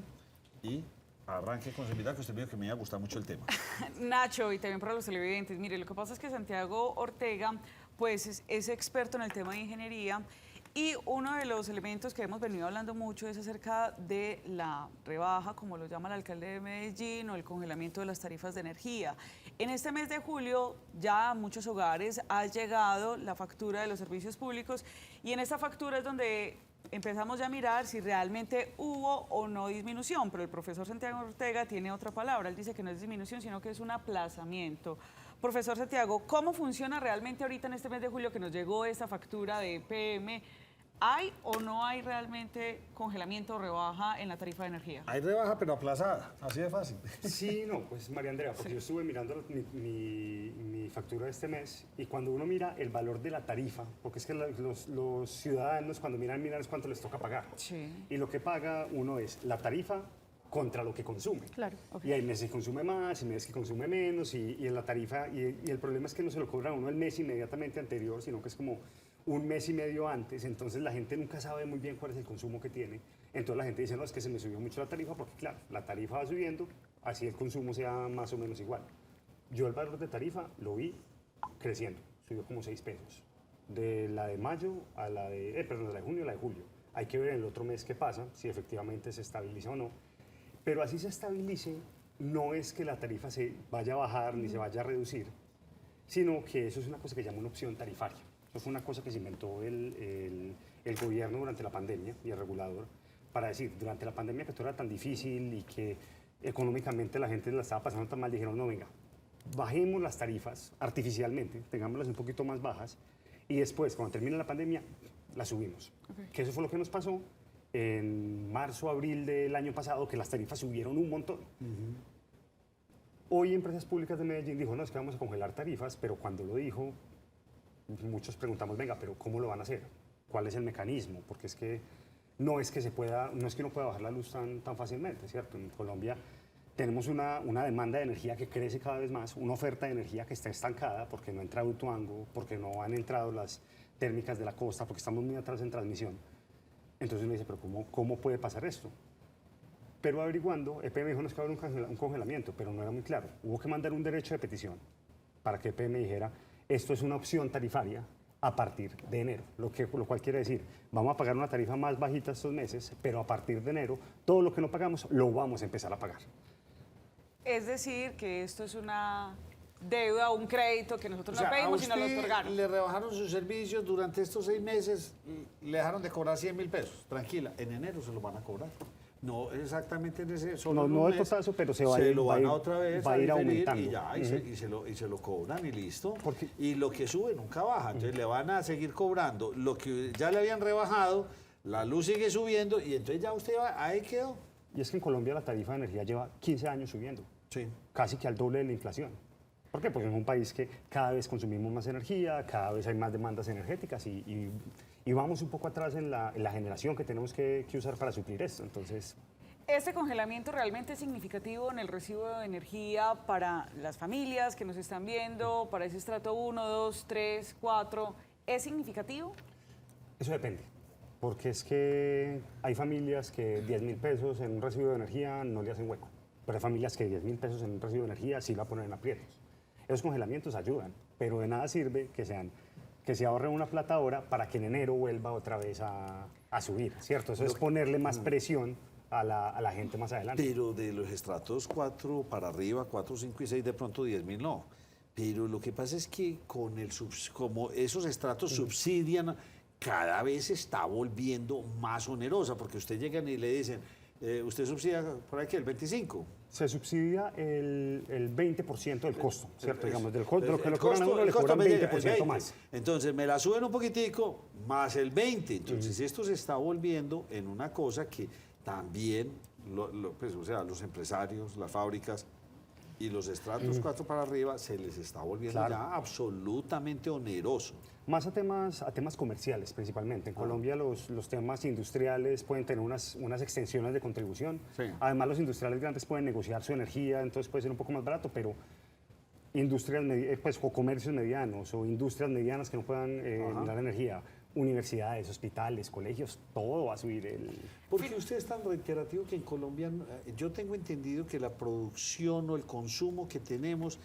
y arranque con su invitado, que usted vio que me iba a gustar mucho el tema. Nacho, y también para los televidentes, mire, lo que pasa es que Santiago Ortega pues es experto en el tema de ingeniería y uno de los elementos que hemos venido hablando mucho es acerca de la rebaja, como lo llama el alcalde de Medellín, o el congelamiento de las tarifas de energía. En este mes de julio ya a muchos hogares ha llegado la factura de los servicios públicos y en esta factura es donde empezamos ya a mirar si realmente hubo o no disminución, pero el profesor Santiago Ortega tiene otra palabra, él dice que no es disminución, sino que es un aplazamiento. Profesor Santiago, ¿cómo funciona realmente ahorita en este mes de julio que nos llegó esta factura de EPM? ¿Hay o no hay realmente congelamiento o rebaja en la tarifa de energía? Hay rebaja, pero aplazada, así de fácil. Sí, no, pues María Andrea, porque yo estuve mirando mi factura de este mes y cuando uno mira el valor de la tarifa, porque es que los ciudadanos cuando miran es cuánto les toca pagar. Sí. Y lo que paga uno es la tarifa contra lo que consume. Claro. Okay. Y hay meses que consume más, y meses que consume menos, y en la tarifa, y el problema es que no se lo cobra a uno el mes inmediatamente anterior, sino que es como un mes y medio antes, entonces la gente nunca sabe muy bien cuál es el consumo que tiene. Entonces la gente dice, no, es que se me subió mucho la tarifa, porque claro, la tarifa va subiendo, así el consumo sea más o menos igual. Yo el valor de tarifa lo vi creciendo, subió como 6 pesos. De la de mayo a la de, perdón, de la de junio a la de julio. Hay que ver en el otro mes qué pasa, si efectivamente se estabiliza o no. Pero así se estabilice, no es que la tarifa se vaya a bajar ni se vaya a reducir, sino que eso es una cosa que llama una opción tarifaria. Eso fue una cosa que se inventó el gobierno durante la pandemia y el regulador para decir, durante la pandemia que todo era tan difícil y que económicamente la gente la estaba pasando tan mal, dijeron, no, venga, bajemos las tarifas artificialmente, tengámoslas un poquito más bajas y después, cuando termine la pandemia, las subimos. Okay. Que eso fue lo que nos pasó en marzo, abril del año pasado, que las tarifas subieron un montón. Hoy Empresas Públicas de Medellín dijo, no, es que vamos a congelar tarifas, pero cuando lo dijo, muchos preguntamos, venga, pero ¿cómo lo van a hacer? ¿Cuál es el mecanismo? Porque es que no es que uno pueda bajar la luz tan fácilmente, ¿cierto? En Colombia tenemos una demanda de energía que crece cada vez más, una oferta de energía que está estancada porque no entra Utuango, porque no han entrado las térmicas de la costa, porque estamos muy atrás en transmisión. Entonces uno dice, pero ¿cómo puede pasar esto? Pero averiguando, EPM dijo, no es que va a haber un congelamiento, pero no era muy claro. Hubo que mandar un derecho de petición para que EPM dijera, esto es una opción tarifaria a partir de enero, lo cual quiere decir, vamos a pagar una tarifa más bajita estos meses, pero a partir de enero, todo lo que no pagamos lo vamos a empezar a pagar. Es decir, que esto es una deuda o un crédito que nosotros no pedimos y nos lo otorgaron. Le rebajaron sus servicios durante estos 6 meses, le dejaron de cobrar 100.000 pesos. Tranquila, en enero se lo van a cobrar. No exactamente en ese solo no el totazo, pero se lo van a otra vez va a ir aumentando. Y ya, y se lo cobran y listo. Y lo que sube nunca baja, entonces le van a seguir cobrando. Lo que ya le habían rebajado, la luz sigue subiendo y entonces ya usted ahí quedó. Y es que en Colombia la tarifa de energía lleva 15 años subiendo, sí, casi que al doble de la inflación. ¿Por qué? Porque es un país que cada vez consumimos más energía, cada vez hay más demandas energéticas y vamos un poco atrás en la generación que tenemos que usar para suplir esto. Entonces, ¿este congelamiento realmente es significativo en el recibo de energía para las familias que nos están viendo, para ese estrato 1, 2, 3, 4? ¿Es significativo? Eso depende, porque es que hay familias que 10.000 pesos en un recibo de energía no le hacen hueco, pero hay familias que 10.000 pesos en un recibo de energía sí la ponen en aprietos. Esos congelamientos ayudan, pero de nada sirve que se ahorren una plata ahora para que en enero vuelva otra vez a subir, ¿cierto? Eso es ponerle más presión a la gente más adelante. Pero de los estratos 4 para arriba, 4, 5 y 6, de pronto 10.000 no. Pero lo que pasa es que como esos estratos subsidian, cada vez se está volviendo más onerosa, porque usted llegan y le dicen, ¿usted subsidia por aquí el 25%? Se subsidia el 20% del costo, ¿cierto? Digamos, de lo que El le cobran a uno, le cobran 20% más. Entonces me la suben un poquitico, más el 20%. Entonces esto se está volviendo en una cosa que también, pues, o sea, los empresarios, las fábricas y los estratos 4 para arriba, se les está volviendo ya absolutamente oneroso. Más a temas comerciales, principalmente. En Colombia los temas industriales pueden tener unas extensiones de contribución. Sí. Además, los industriales grandes pueden negociar su energía, entonces puede ser un poco más barato, pero industrias, pues, o comercios medianos o industrias medianas que no puedan mirar energía, universidades, hospitales, colegios, todo va a subir el... Porque usted es tan reiterativo que en Colombia, yo tengo entendido que la producción o el consumo que tenemos,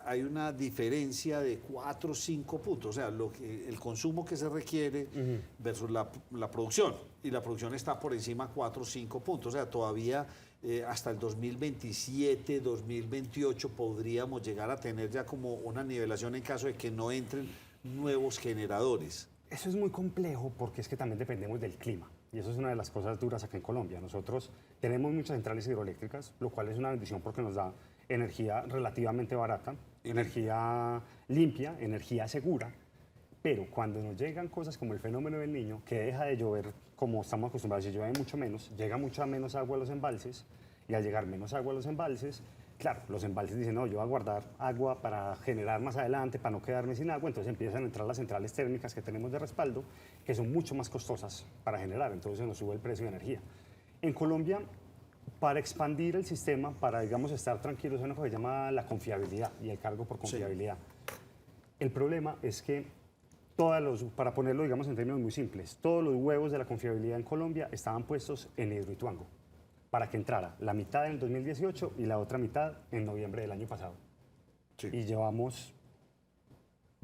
hay una diferencia de 4 o 5 puntos, o sea, el consumo que se requiere versus la producción, y la producción está por encima 4 o 5 puntos, o sea, todavía hasta el 2027, 2028 podríamos llegar a tener ya como una nivelación en caso de que no entren nuevos generadores. Eso es muy complejo porque es que también dependemos del clima. Y eso es una de las cosas duras aquí en Colombia. Nosotros tenemos muchas centrales hidroeléctricas, lo cual es una bendición porque nos da energía relativamente barata, energía limpia, energía segura. Pero cuando nos llegan cosas como el fenómeno del Niño, que deja de llover como estamos acostumbrados, y llueve mucho menos, llega mucha menos agua a los embalses, y al llegar menos agua a los embalses, claro, los embalses dicen, no, yo voy a guardar agua para generar más adelante, para no quedarme sin agua, entonces empiezan a entrar las centrales térmicas que tenemos de respaldo, que son mucho más costosas para generar, entonces se nos sube el precio de energía. En Colombia, para expandir el sistema, para, digamos, estar tranquilos, hay una cosa que se llama la confiabilidad y el cargo por confiabilidad. El problema es que para ponerlo, digamos, en términos muy simples, todos los huevos de la confiabilidad en Colombia estaban puestos en Hidroituango, para que entrara la mitad en el 2018 y la otra mitad en noviembre del año pasado. Sí. Y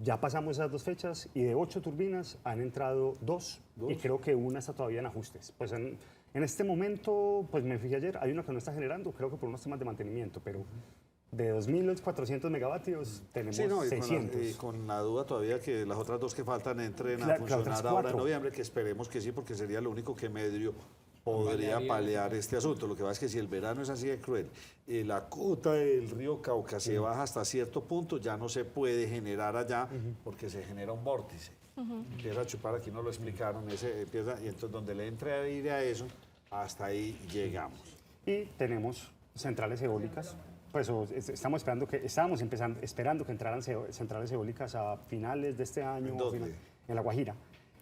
ya pasamos esas 2 fechas y de 8 turbinas han entrado 2 y creo que una está todavía en ajustes. Pues en este momento, pues me fijé ayer, hay una que no está generando, creo que por unos temas de mantenimiento, pero de 2.400 megavatios tenemos 600. Y con la duda todavía que las otras 2 que faltan entren a funcionar ahora en noviembre, que esperemos que sí, porque sería lo único que medio podría paliar este asunto. Lo que pasa es que si el verano es así de cruel, la cota del río Cauca se baja hasta cierto punto, ya no se puede generar allá porque se genera un vórtice. Empieza a chupar, aquí no lo explicaron, y entonces donde le entre aire a eso, hasta ahí llegamos. Y tenemos centrales eólicas, pues estábamos esperando que entraran centrales eólicas a finales de este año. En La Guajira.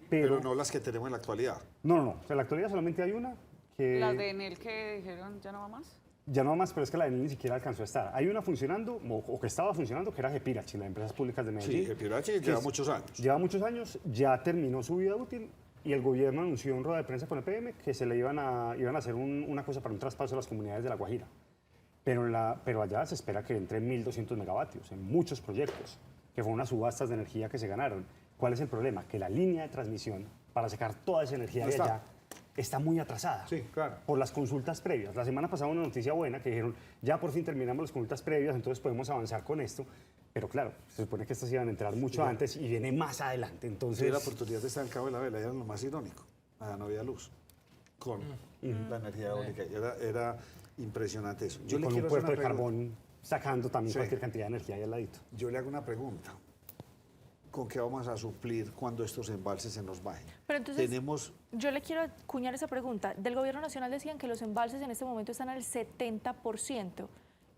Pero no las que tenemos en la actualidad. No. En la actualidad solamente hay una que... ¿La de Enel que dijeron ya no va más? Ya no va más, pero es que la de Enel ni siquiera alcanzó a estar. Hay una funcionando, o que estaba funcionando, que era Gepirachi, las empresas públicas de Medellín. Sí, Gepirachi lleva muchos años. Lleva muchos años, ya terminó su vida útil y el gobierno anunció en rueda de prensa con el PM que se le iban a hacer una cosa para un traspaso a las comunidades de La Guajira. Pero allá se espera que entre 1.200 megavatios en muchos proyectos, que fueron unas subastas de energía que se ganaron. ¿Cuál es el problema? Que la línea de transmisión para sacar toda esa energía de allá está muy atrasada. Sí, claro. Por las consultas previas. La semana pasada una noticia buena que dijeron, ya por fin terminamos las consultas previas, entonces podemos avanzar con esto. Pero claro, se supone que estas iban a entrar mucho antes y viene más adelante. Entonces, sí, la oportunidad de estar en Cabo de la Vela era lo más irónico. Allá no había luz con la energía eólica. Era impresionante eso. Yo con un puerto de carbón sacando también cualquier cantidad de energía ahí al ladito. Yo le hago una pregunta. ¿Con qué vamos a suplir cuando estos embalses se nos bajen? Pero entonces, yo le quiero acuñar esa pregunta. Del Gobierno Nacional decían que los embalses en este momento están al 70%.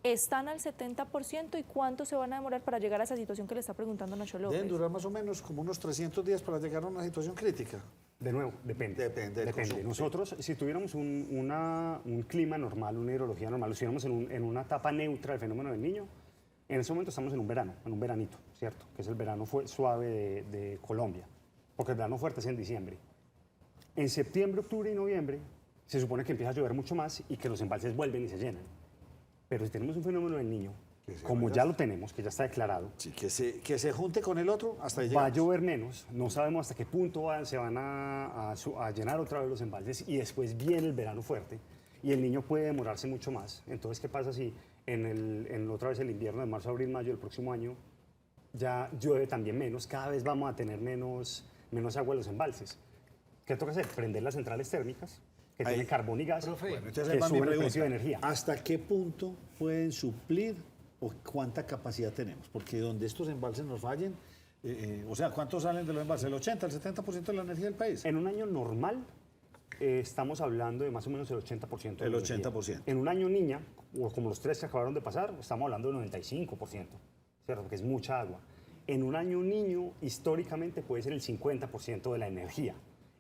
¿Están al 70% y cuánto se van a demorar para llegar a esa situación que le está preguntando Nacho López? Deben durar más o menos como unos 300 días para llegar a una situación crítica. De nuevo, depende. Nosotros, si tuviéramos un clima normal, una hidrología normal, si estuviéramos en una etapa neutra del fenómeno del Niño, en ese momento estamos en un veranito, ¿cierto? Que es el verano suave de Colombia, porque el verano fuerte es en diciembre. En septiembre, octubre y noviembre se supone que empieza a llover mucho más y que los embalses vuelven y se llenan. Pero si tenemos un fenómeno del Niño, como ya lo tenemos, que ya está declarado, sí, que se junte con el otro hasta ahí va a llover menos, no sabemos hasta qué punto se van a llenar otra vez los embalses y después viene el verano fuerte y el Niño puede demorarse mucho más. Entonces, ¿qué pasa si otra vez el invierno de marzo, abril, mayo del próximo año ya llueve también menos? Cada vez vamos a tener menos agua en los embalses. ¿Qué toca hacer? Prender las centrales térmicas que tiene carbón y gas, Bueno, entonces que ahí va mi suben el pregunta. precio de energía. ¿Hasta qué punto pueden suplir o cuánta capacidad tenemos? Porque donde estos embalses nos fallen, o sea, ¿cuántos salen de los embalses? ¿El 80, el 70% de la energía del país? En un año normal estamos hablando de más o menos el 80%. de El la energía. 80%. En un año niña, o como los 3 que acabaron de pasar, estamos hablando del 95%, ¿cierto? Porque es mucha agua. En un año niño, históricamente puede ser el 50% de la energía.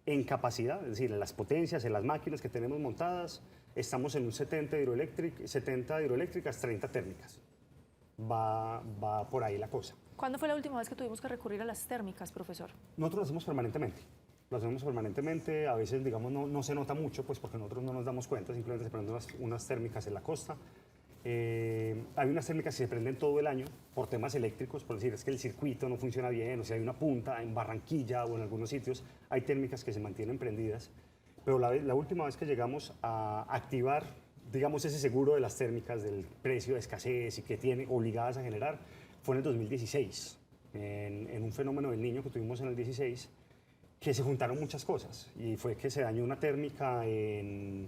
En capacidad, es decir, en las potencias, en las máquinas que tenemos montadas, estamos en un 70 hidroeléctricas, 30 térmicas. Va por ahí la cosa. ¿Cuándo fue la última vez que tuvimos que recurrir a las térmicas, profesor? Nosotros lo hacemos permanentemente. Lo hacemos permanentemente, a veces, digamos, no se nota mucho, pues porque nosotros no nos damos cuenta, simplemente se prenden unas térmicas en la costa. Hay unas térmicas que se prenden todo el año por temas eléctricos, por decir, es que el circuito no funciona bien, o sea, hay una punta en Barranquilla o en algunos sitios, hay térmicas que se mantienen prendidas. Pero la última vez que llegamos a activar, digamos, ese seguro de las térmicas, del precio de escasez y que tiene obligadas a generar, fue en el 2016, en un fenómeno del Niño que tuvimos en el 16, que se juntaron muchas cosas. Y fue que se dañó una térmica en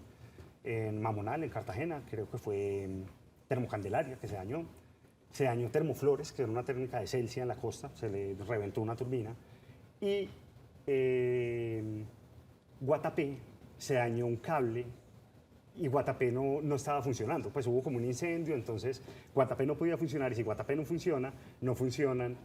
Mamonal, en Cartagena, creo que fue Termocandelaria, que se dañó. Se dañó Termoflores, que era una térmica de Celsia en la costa, se le reventó una turbina. Y Guatapé, se dañó un cable y Guatapé no estaba funcionando. Pues hubo como un incendio, entonces Guatapé no podía funcionar, y si Guatapé no funciona, no funcionan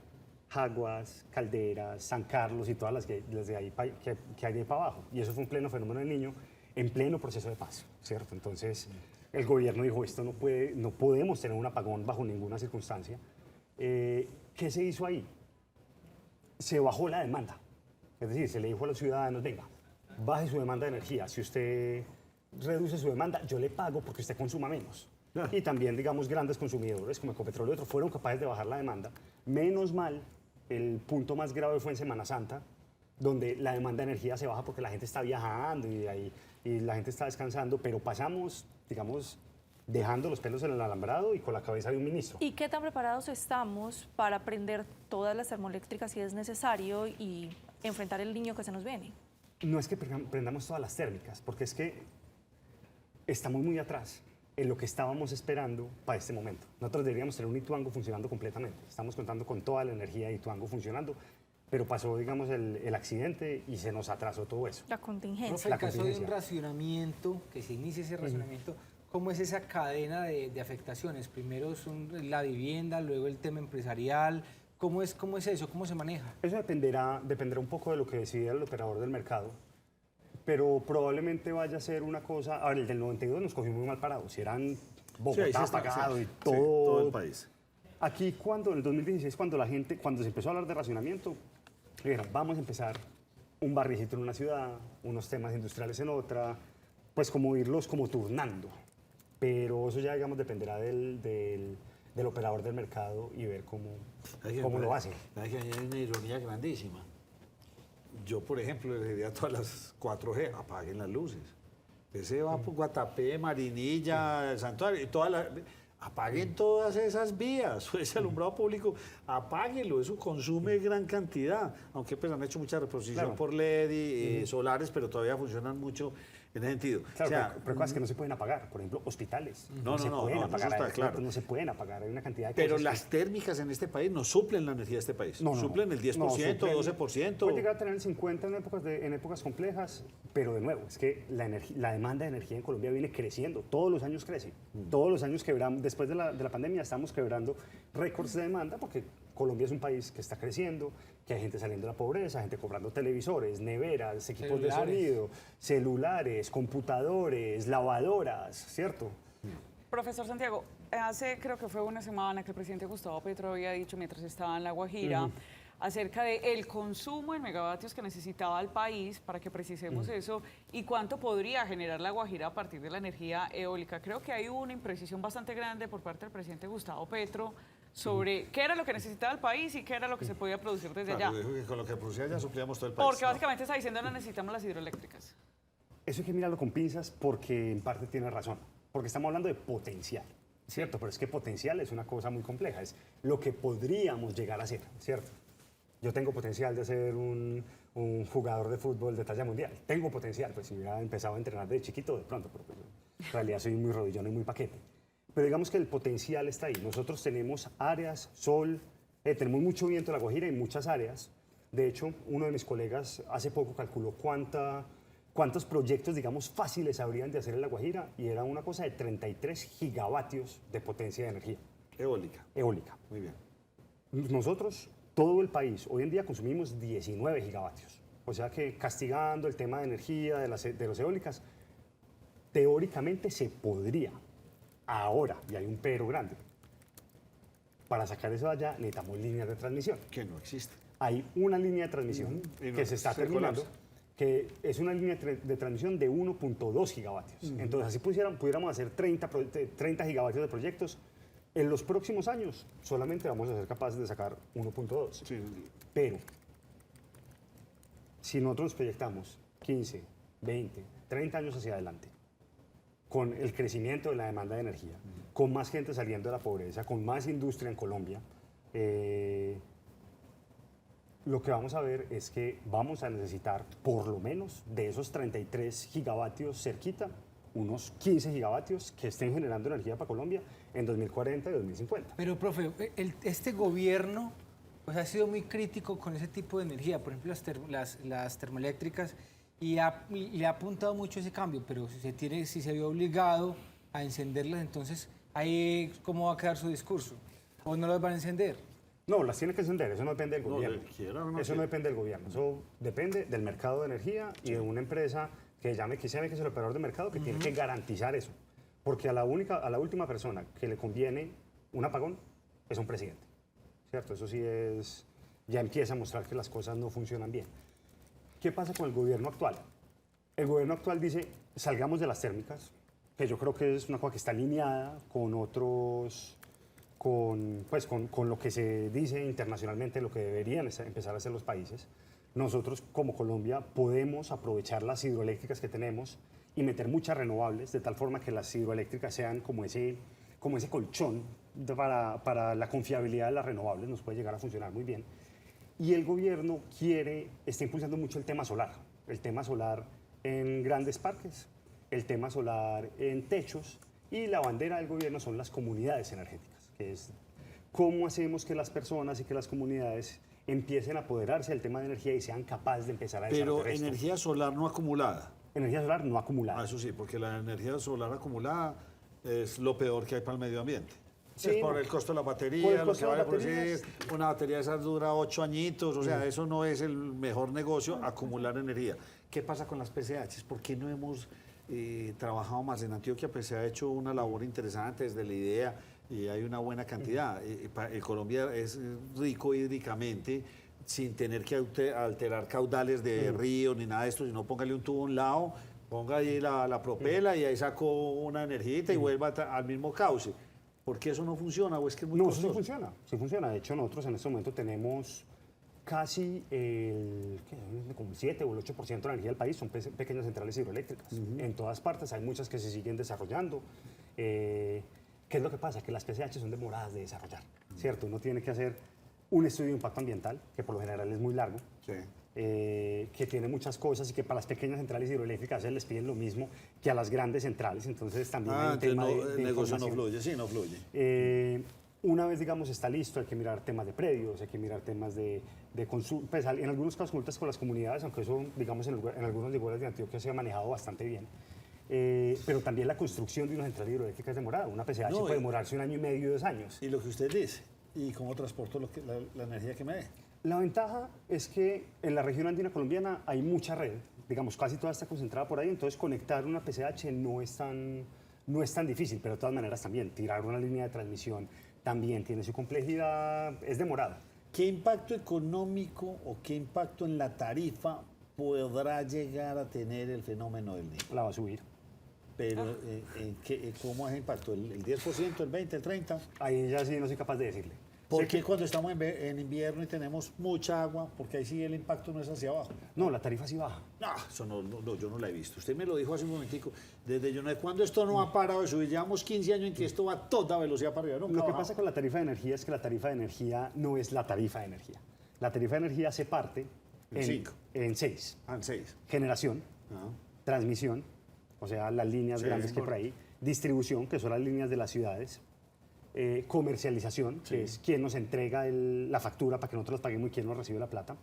Jaguas, Calderas, San Carlos y todas las que hay de ahí para abajo. Y eso fue un pleno fenómeno del Niño, en pleno proceso de paz, ¿cierto? Entonces el gobierno dijo, esto no podemos tener un apagón bajo ninguna circunstancia. ¿Qué se hizo ahí? Se bajó la demanda. Es decir, se le dijo a los ciudadanos, venga, baje su demanda de energía. Si usted reduce su demanda, yo le pago porque usted consuma menos. Y también, digamos, grandes consumidores como Ecopetrol y otros fueron capaces de bajar la demanda. Menos mal, el punto más grave fue en Semana Santa, donde la demanda de energía se baja porque la gente está viajando y la gente está descansando, pero pasamos, digamos, dejando los pelos en el alambrado y con la cabeza de un ministro. ¿Y qué tan preparados estamos para prender todas las termoeléctricas si es necesario y enfrentar el Niño que se nos viene? No es que prendamos todas las térmicas, porque es que estamos muy atrás en lo que estábamos esperando para este momento. Nosotros deberíamos tener un Ituango funcionando completamente. Estamos contando con toda la energía de Ituango funcionando, pero pasó, digamos, el accidente y se nos atrasó todo eso. La contingencia. Profe, en caso de un racionamiento, que se inicie ese racionamiento, ¿cómo es esa cadena de afectaciones? Primero son la vivienda, luego el tema empresarial. ¿Cómo es eso? ¿Cómo se maneja? Eso dependerá un poco de lo que decida el operador del mercado, pero probablemente vaya a ser una cosa... A ver, el del 92 nos cogió muy mal parados, si eran Bogotá apagado y todo el país. Aquí, en el 2016, cuando se empezó a hablar de racionamiento, dijeron, vamos a empezar un barricito en una ciudad, unos temas industriales en otra, pues como irlos como turnando. Pero eso ya, digamos, dependerá del operador del mercado y ver cómo lo hace. Hay una ironía grandísima. Yo, por ejemplo, le diría a todas las 4G, apaguen las luces. Ese va por Guatapé, Marinilla, el Santuario, apaguen todas esas vías, ese alumbrado público, apáguenlo, eso consume gran cantidad, aunque pues han hecho mucha reposición por LED y solares, pero todavía funcionan mucho en ese sentido. Claro, o sea, pero cosas que no se pueden apagar, por ejemplo, hospitales. No se pueden apagar, claro. No se pueden apagar, hay una cantidad de pero cosas. las térmicas en este país no suplen la energía de este país, suplen el 10%, no, 12%. Puede llegar a tener el 50% en épocas complejas, pero de nuevo, es que la demanda de energía en Colombia viene creciendo, todos los años crece. Todos los años quebramos, después de la pandemia estamos quebrando récords de demanda porque Colombia es un país que está creciendo, que hay gente saliendo de la pobreza, gente comprando televisores, neveras, equipos de sonido, celulares, computadores, lavadoras, ¿cierto? Profesor Santiago, hace creo que fue una semana que el presidente Gustavo Petro había dicho, mientras estaba en La Guajira, acerca del consumo en megavatios que necesitaba el país, para que precisemos eso, y cuánto podría generar La Guajira a partir de la energía eólica. Creo que hay una imprecisión bastante grande por parte del presidente Gustavo Petro sobre qué era lo que necesitaba el país y qué era lo que se podía producir desde allá. Dijo que con lo que producía allá suplíamos todo el país. Porque básicamente está diciendo no necesitamos las hidroeléctricas. Eso hay que mirarlo con pinzas porque en parte tiene razón. Porque estamos hablando de potencial, ¿cierto? Pero es que potencial es una cosa muy compleja, es lo que podríamos llegar a hacer, ¿cierto? Yo tengo potencial de ser un jugador de fútbol de talla mundial. Tengo potencial, pues si hubiera empezado a entrenar de chiquito de pronto, pero pues, en realidad soy muy rodillón y muy paquete. Pero digamos que el potencial está ahí. Nosotros tenemos áreas, sol, tenemos mucho viento en La Guajira y muchas áreas. De hecho, uno de mis colegas hace poco calculó cuántos proyectos, digamos, fáciles habrían de hacer en La Guajira y era una cosa de 33 gigavatios de potencia de energía. Eólica. Eólica. Muy bien. Nosotros, todo el país, hoy en día consumimos 19 gigavatios. O sea que castigando el tema de energía, de las eólicas, teóricamente se podría. Ahora, y hay un pero grande, para sacar eso de allá necesitamos líneas de transmisión. Que no existe. Hay una línea de transmisión que se está terminando, que es una línea de transmisión de 1.2 gigavatios. Entonces, así pudiéramos hacer 30 gigavatios de proyectos. En los próximos años solamente vamos a ser capaces de sacar 1.2. Sí. Pero, si nosotros nos proyectamos 15, 20, 30 años hacia adelante, con el crecimiento de la demanda de energía, con más gente saliendo de la pobreza, con más industria en Colombia, lo que vamos a ver es que vamos a necesitar, por lo menos, de esos 33 gigavatios cerquita, unos 15 gigavatios que estén generando energía para Colombia en 2040 y 2050. Pero, profe, este gobierno pues, ha sido muy crítico con ese tipo de energía, por ejemplo, las termoeléctricas, y le ha apuntado mucho ese cambio, pero si se vio obligado a encenderlas, entonces, ahí ¿cómo va a quedar su discurso? ¿O no las van a encender? No, las tiene que encender, eso no depende del gobierno. No eso no depende del gobierno, eso depende del mercado de energía y de una empresa que que es el operador de mercado que tiene que garantizar eso. Porque a la última persona que le conviene un apagón es un presidente, ¿cierto? Eso sí ya empieza a mostrar que las cosas no funcionan bien. ¿Qué pasa con el gobierno actual? El gobierno actual dice, salgamos de las térmicas, que yo creo que es una cosa que está alineada con con lo que se dice internacionalmente, lo que deberían empezar a hacer los países. Nosotros, como Colombia, podemos aprovechar las hidroeléctricas que tenemos y meter muchas renovables, de tal forma que las hidroeléctricas sean como ese colchón para la confiabilidad de las renovables, nos puede llegar a funcionar muy bien. Y el gobierno está impulsando mucho el tema solar en grandes parques, el tema solar en techos, y la bandera del gobierno son las comunidades energéticas, que es cómo hacemos que las personas y que las comunidades empiecen a apoderarse del tema de energía y sean capaces de empezar a desarrollar Pero energía solar no acumulada. Energía solar no acumulada. Eso sí, porque la energía solar acumulada es lo peor que hay para el medio ambiente. Sí, es por el costo de la batería, por el lo costo que de vale las baterías. producir. Una batería de esas dura 8 añitos, o sea, eso no es el mejor negocio, acumular energía. ¿Qué pasa con las PCHs? ¿Por qué no hemos trabajado más? En Antioquia pues, se ha hecho una labor interesante desde la idea y hay una buena cantidad. Colombia es rico hídricamente, sin tener que alterar caudales de ríos ni nada de esto, sino póngale un tubo a un lado, ponga ahí la propela y ahí sacó una energita y vuelva al mismo cauce. ¿Por qué eso no funciona o es que es muy costoso? No, sí funciona. De hecho, nosotros en este momento tenemos casi como el 7 o el 8% de la energía del país son pequeñas centrales hidroeléctricas. En todas partes hay muchas que se siguen desarrollando. ¿Qué es lo que pasa? Que las PCH son demoradas de desarrollar, ¿cierto? Uno tiene que hacer un estudio de impacto ambiental, que por lo general es muy largo, que tiene muchas cosas y que para las pequeñas centrales hidroeléctricas les piden lo mismo que a las grandes centrales, entonces también hay un tema de negocio información. no fluye, sí, no fluye. Una vez, digamos, está listo, hay que mirar temas de predios, hay que mirar temas de consultas, pues, en algunos casos consultas con las comunidades, aunque eso, digamos, en algunos lugares de Antioquia se ha manejado bastante bien. Pero también la construcción de una central hidroeléctrica es demorada. Una PCH puede demorarse 1 año y medio, 2 años. Y lo que usted dice, ¿y cómo transporto la energía que me dé? La ventaja es que en la región andina colombiana hay mucha red, digamos, casi toda está concentrada por ahí, entonces conectar una PCH no es tan difícil, pero de todas maneras también tirar una línea de transmisión también tiene su complejidad, es demorada. ¿Qué impacto económico o qué impacto en la tarifa podrá llegar a tener el fenómeno del Niño? La va a subir. Pero, ¿cómo es el impacto? ¿El 10%, el 20%, el 30%? Ahí ya sí no soy capaz de decirle. ¿Por qué cuando estamos en invierno y tenemos mucha agua, porque ahí sí el impacto no es hacia abajo? No, la tarifa sí baja. No, eso no, yo no la he visto. Usted me lo dijo hace un momentico. Desde yo no sé cuándo esto no ha parado de subir. Llevamos 15 años en que esto va a toda velocidad para arriba. Lo que pasa con la tarifa de energía es que la tarifa de energía no es la tarifa de energía. La tarifa de energía se parte En cinco. en 6. En 6. Generación, transmisión, o sea, las líneas Sí, grandes que hay por ahí, distribución, que son las líneas de las ciudades, comercialización, que es quien nos entrega la factura para que nosotros las paguemos y quien nos recibe la plata,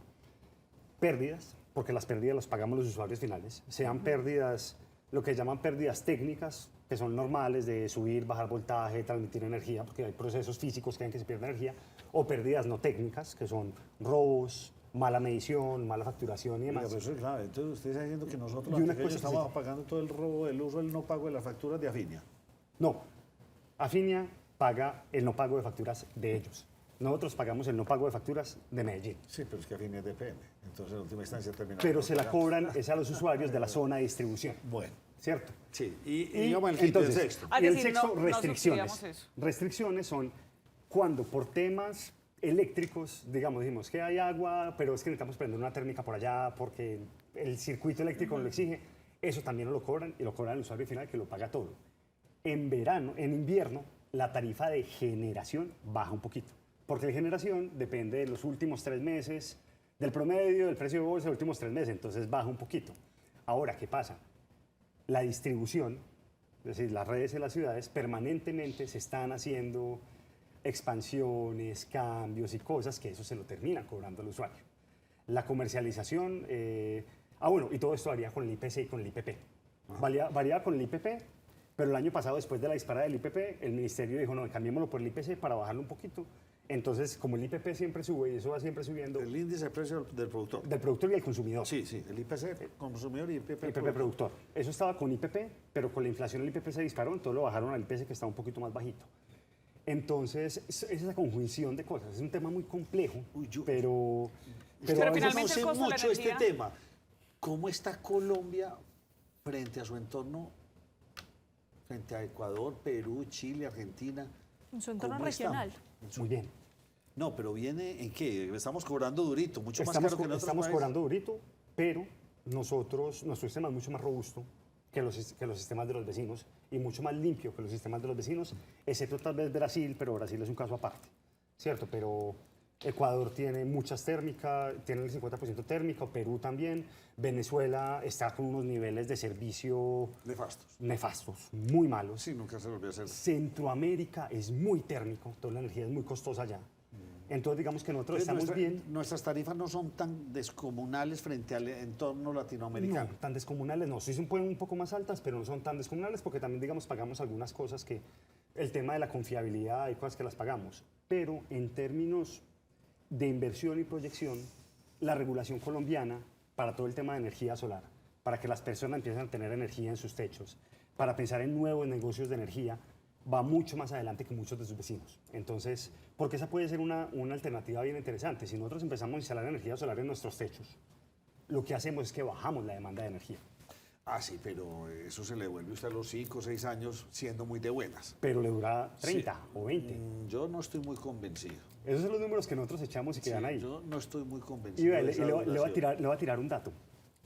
pérdidas, porque las pérdidas las pagamos los usuarios finales, sean pérdidas, lo que llaman pérdidas técnicas, que son normales de subir, bajar voltaje, transmitir energía, porque hay procesos físicos que hacen que se pierda energía, o pérdidas no técnicas, que son robos, mala medición, mala facturación y demás. Pero eso es grave. Entonces usted está diciendo que nosotros Y una los pequeños cosa estamos pagando todo el robo del uso, el no pago de las facturas de Afinia. No, Afinia paga el no pago de facturas de ellos. Nosotros pagamos el no pago de facturas de Medellín. Sí, pero es que Afinia es de PM. Entonces, en última instancia termina. Pero se la cobran es a los usuarios de la zona de distribución. Bueno. ¿Cierto? Sí, y digamos el quinto y el sexto. Y el decir, sexto, no restricciones. suscribíamos eso. Restricciones son cuando por temas eléctricos, digamos, decimos que hay agua, pero es que necesitamos prender una térmica por allá porque el circuito eléctrico lo exige. Eso también lo cobran y lo cobran el usuario final que lo paga todo. En verano, en invierno, la tarifa de generación baja un poquito. Porque la generación depende de los últimos 3 meses, del promedio del precio de bolsa de los últimos 3 meses, entonces baja un poquito. Ahora, ¿qué pasa? La distribución, es decir, las redes en las ciudades, permanentemente se están haciendo expansiones, cambios y cosas que eso se lo termina cobrando al usuario. La comercialización, bueno, y todo esto varía con el IPC y con el IPP. Varía con el IPP, pero el año pasado, después de la disparada del IPP, el ministerio dijo, no, cambiémoslo por el IPC para bajarlo un poquito. Entonces, como el IPP siempre sube y eso va siempre subiendo... El índice de precio del productor. Del productor y del consumidor. Sí, sí, el IPC consumidor y IPP productor. Eso estaba con IPP, pero con la inflación el IPP se disparó, entonces lo bajaron al IPC que está un poquito más bajito. Entonces, es esa conjunción de cosas. Es un tema muy complejo, pero Usted finalmente el conoce costo de la mucho este energía- tema. ¿Cómo está Colombia frente a su entorno, frente a Ecuador, Perú, Chile, Argentina? En su entorno ¿Cómo estamos? regional. muy bien. No, pero viene en qué? Estamos cobrando durito, mucho más caro que en otros Estamos países. cobrando durito, pero nuestro sistema es mucho más robusto que los sistemas de los vecinos y mucho más limpio que los sistemas de los vecinos, excepto tal vez Brasil, pero Brasil es un caso aparte, ¿cierto? Pero Ecuador tiene muchas térmicas, tiene el 50% térmico, Perú también, Venezuela está con unos niveles de servicio nefastos, muy malos. Sí, nunca se volvió a hacer. Centroamérica es muy térmico, toda la energía es muy costosa allá. Entonces, digamos que nosotros estamos bien. Nuestras tarifas no son tan descomunales frente al entorno latinoamericano. No, tan descomunales no. Sí son un poco más altas, pero no son tan descomunales porque también, digamos, pagamos algunas cosas que... El tema de la confiabilidad, hay cosas que las pagamos. Pero en términos de inversión y proyección, la regulación colombiana para todo el tema de energía solar, para que las personas empiecen a tener energía en sus techos, para pensar en nuevos negocios de energía, va mucho más adelante que muchos de sus vecinos. Entonces, porque esa puede ser una alternativa bien interesante. Si nosotros empezamos a instalar energía solar en nuestros techos, lo que hacemos es que bajamos la demanda de energía. Ah, sí, pero eso se le vuelve a usted a los 5 o 6 años siendo muy de buenas. Pero le dura 30 Sí. o 20. Yo no estoy muy convencido. Esos son los números que nosotros echamos y quedan Sí, ahí. yo no estoy muy Y convencido. vea, de le esa voy duración. a tirar un dato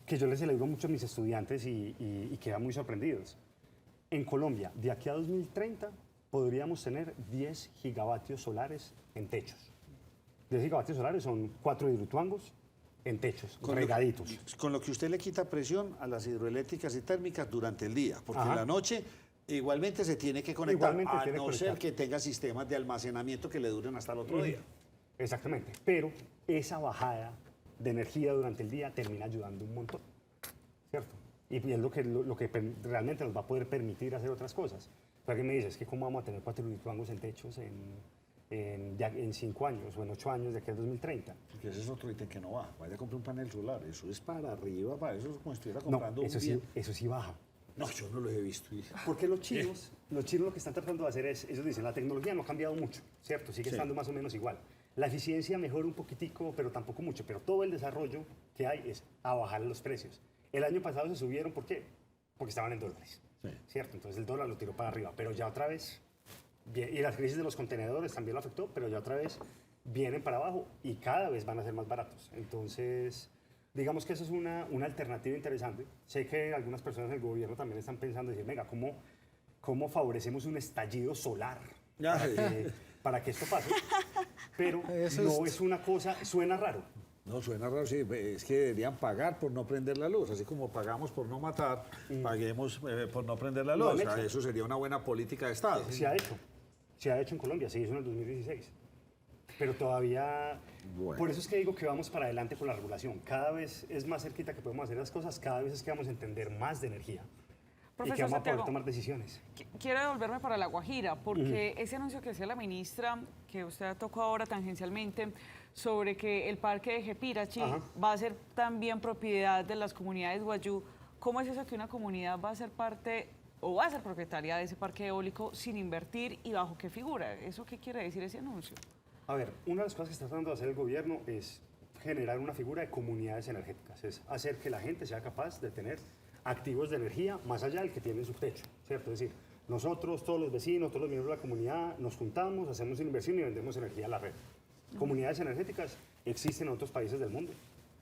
que yo les celebro mucho a mis estudiantes y quedan muy sorprendidos. En Colombia, de aquí a 2030, podríamos tener 10 gigavatios solares en techos. 10 gigavatios solares son 4 hidroituangos en techos, regaditos. Con lo que usted le quita presión a las hidroeléctricas y térmicas durante el día, porque Ajá. en la noche igualmente se tiene que conectar, Igualmente a tiene no que ser conectar. que tenga sistemas de almacenamiento que le duren hasta el otro día. Exactamente. Pero esa bajada de energía durante el día termina ayudando un montón, ¿cierto? Y es lo que realmente nos va a poder permitir hacer otras cosas. Pero alguien me dice, es que ¿cómo vamos a tener 4 hidroituangos en techos en 5 años o en 8 años de aquí al 2030? Porque ese es otro ítem que no va. Vaya a comprar un panel solar, eso es para arriba, para eso es como si estuviera No, comprando eso un bien. sí, eso sí baja. No, yo no lo he visto. Porque los chinos lo que están tratando de hacer es, ellos dicen, la tecnología no ha cambiado mucho, ¿cierto? Sigue Sí. estando más o menos igual. La eficiencia mejora un poquitico, pero tampoco mucho. Pero todo el desarrollo que hay es a bajar los precios. El año pasado se subieron, ¿por qué? Porque estaban en dólares, ¿cierto? Entonces el dólar lo tiró para arriba, pero ya otra vez, y la crisis de los contenedores también lo afectó, pero ya otra vez vienen para abajo y cada vez van a ser más baratos. Entonces, digamos que eso es una alternativa interesante. Sé que algunas personas del gobierno también están pensando, decir, venga, ¿cómo favorecemos un estallido solar para que esto pase? pero Eso no es- es una cosa, suena raro. No, suena raro, sí. Es que deberían pagar por no prender la luz. Así como pagamos por no matar, paguemos por no prender la Lo luz. han O sea, hecho. eso sería una buena política de Estado. Se ha hecho. Se ha hecho en Colombia, se hizo en el 2016. Pero todavía... Bueno. Por eso es que digo que vamos para adelante con la regulación. Cada vez es más cerquita que podemos hacer las cosas, cada vez es que vamos a entender más de energía. Y Profesor que vamos a poder Santiago. tomar decisiones. Quiero devolverme para La Guajira, porque ese anuncio que hacía la ministra, que usted tocó ahora tangencialmente, sobre que el parque de Jepirachi Ajá. va a ser también propiedad de las comunidades Guayú. ¿Cómo es eso que una comunidad va a ser parte o va a ser propietaria de ese parque eólico sin invertir y bajo qué figura? ¿Eso qué quiere decir ese anuncio? A ver, una de las cosas que está tratando de hacer el gobierno es generar una figura de comunidades energéticas, es hacer que la gente sea capaz de tener activos de energía más allá del que tiene en su techo, ¿cierto? Es decir, nosotros, todos los vecinos, todos los miembros de la comunidad, nos juntamos, hacemos una inversión y vendemos energía a la red. Comunidades energéticas existen en otros países del mundo.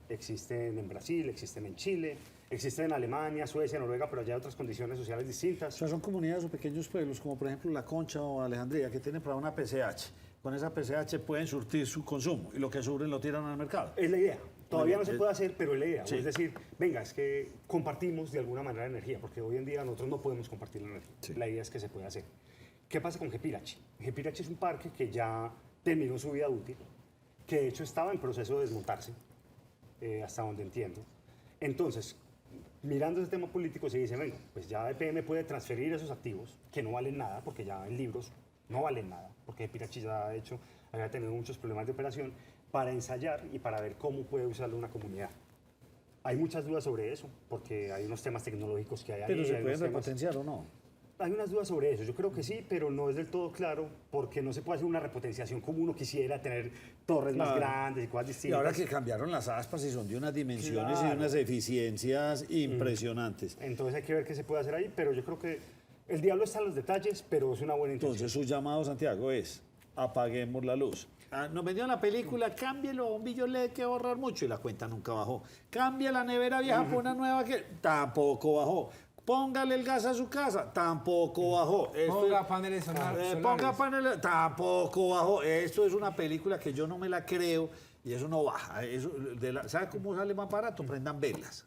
Existen en Brasil, existen en Chile, existen en Alemania, Suecia, Noruega, pero allá hay otras condiciones sociales O distintas. sea, son comunidades o pequeños pueblos, como por ejemplo La Concha o Alejandría, que tienen para una PCH. Con esa PCH pueden surtir su consumo y lo que surren lo tiran al mercado. Es la idea. Todavía no bien, se puede hacer, pero es la idea. Sí. Es decir, venga, es que compartimos de alguna manera la energía, porque hoy en día nosotros no podemos compartir la energía. Sí. La idea es que se puede hacer. ¿Qué pasa con Jepirachi? Jepirachi es un parque que ya terminó su vida útil, que de hecho estaba en proceso de desmontarse, hasta donde entiendo. Entonces, mirando ese tema político, se dice, venga, pues ya EPM puede transferir esos activos, que no valen nada, porque ya en libros no valen nada, porque Jepirachi ya, de hecho, había tenido muchos problemas de operación, para ensayar y para ver cómo puede usarlo una comunidad. Hay muchas dudas sobre eso, porque hay unos temas tecnológicos que hay ahí. Pero se hay pueden unos temas- repotenciar o no. Hay unas dudas sobre eso, yo creo que sí, pero no es del todo claro, porque no se puede hacer una repotenciación como uno quisiera, tener torres más Claro. grandes y cosas Y distintas. ahora que cambiaron las aspas y son de unas dimensiones y de Claro. unas eficiencias impresionantes. Entonces hay que ver qué se puede hacer ahí, pero yo creo que el diablo está en los detalles, pero es una buena intención. Entonces su llamado, Santiago, es apaguemos la luz. Nos vendieron la película, cámbielo a un bombillo LED que va a ahorrar mucho y la cuenta nunca bajó. Cambia la nevera vieja por una nueva que tampoco bajó. Póngale el gas a su casa, tampoco bajó. Ponga paneles solares. Ponga paneles, tampoco bajó. Esto es una película que yo no me la creo y eso no baja. Eso, ¿sabe cómo sale más barato? Prendan velas.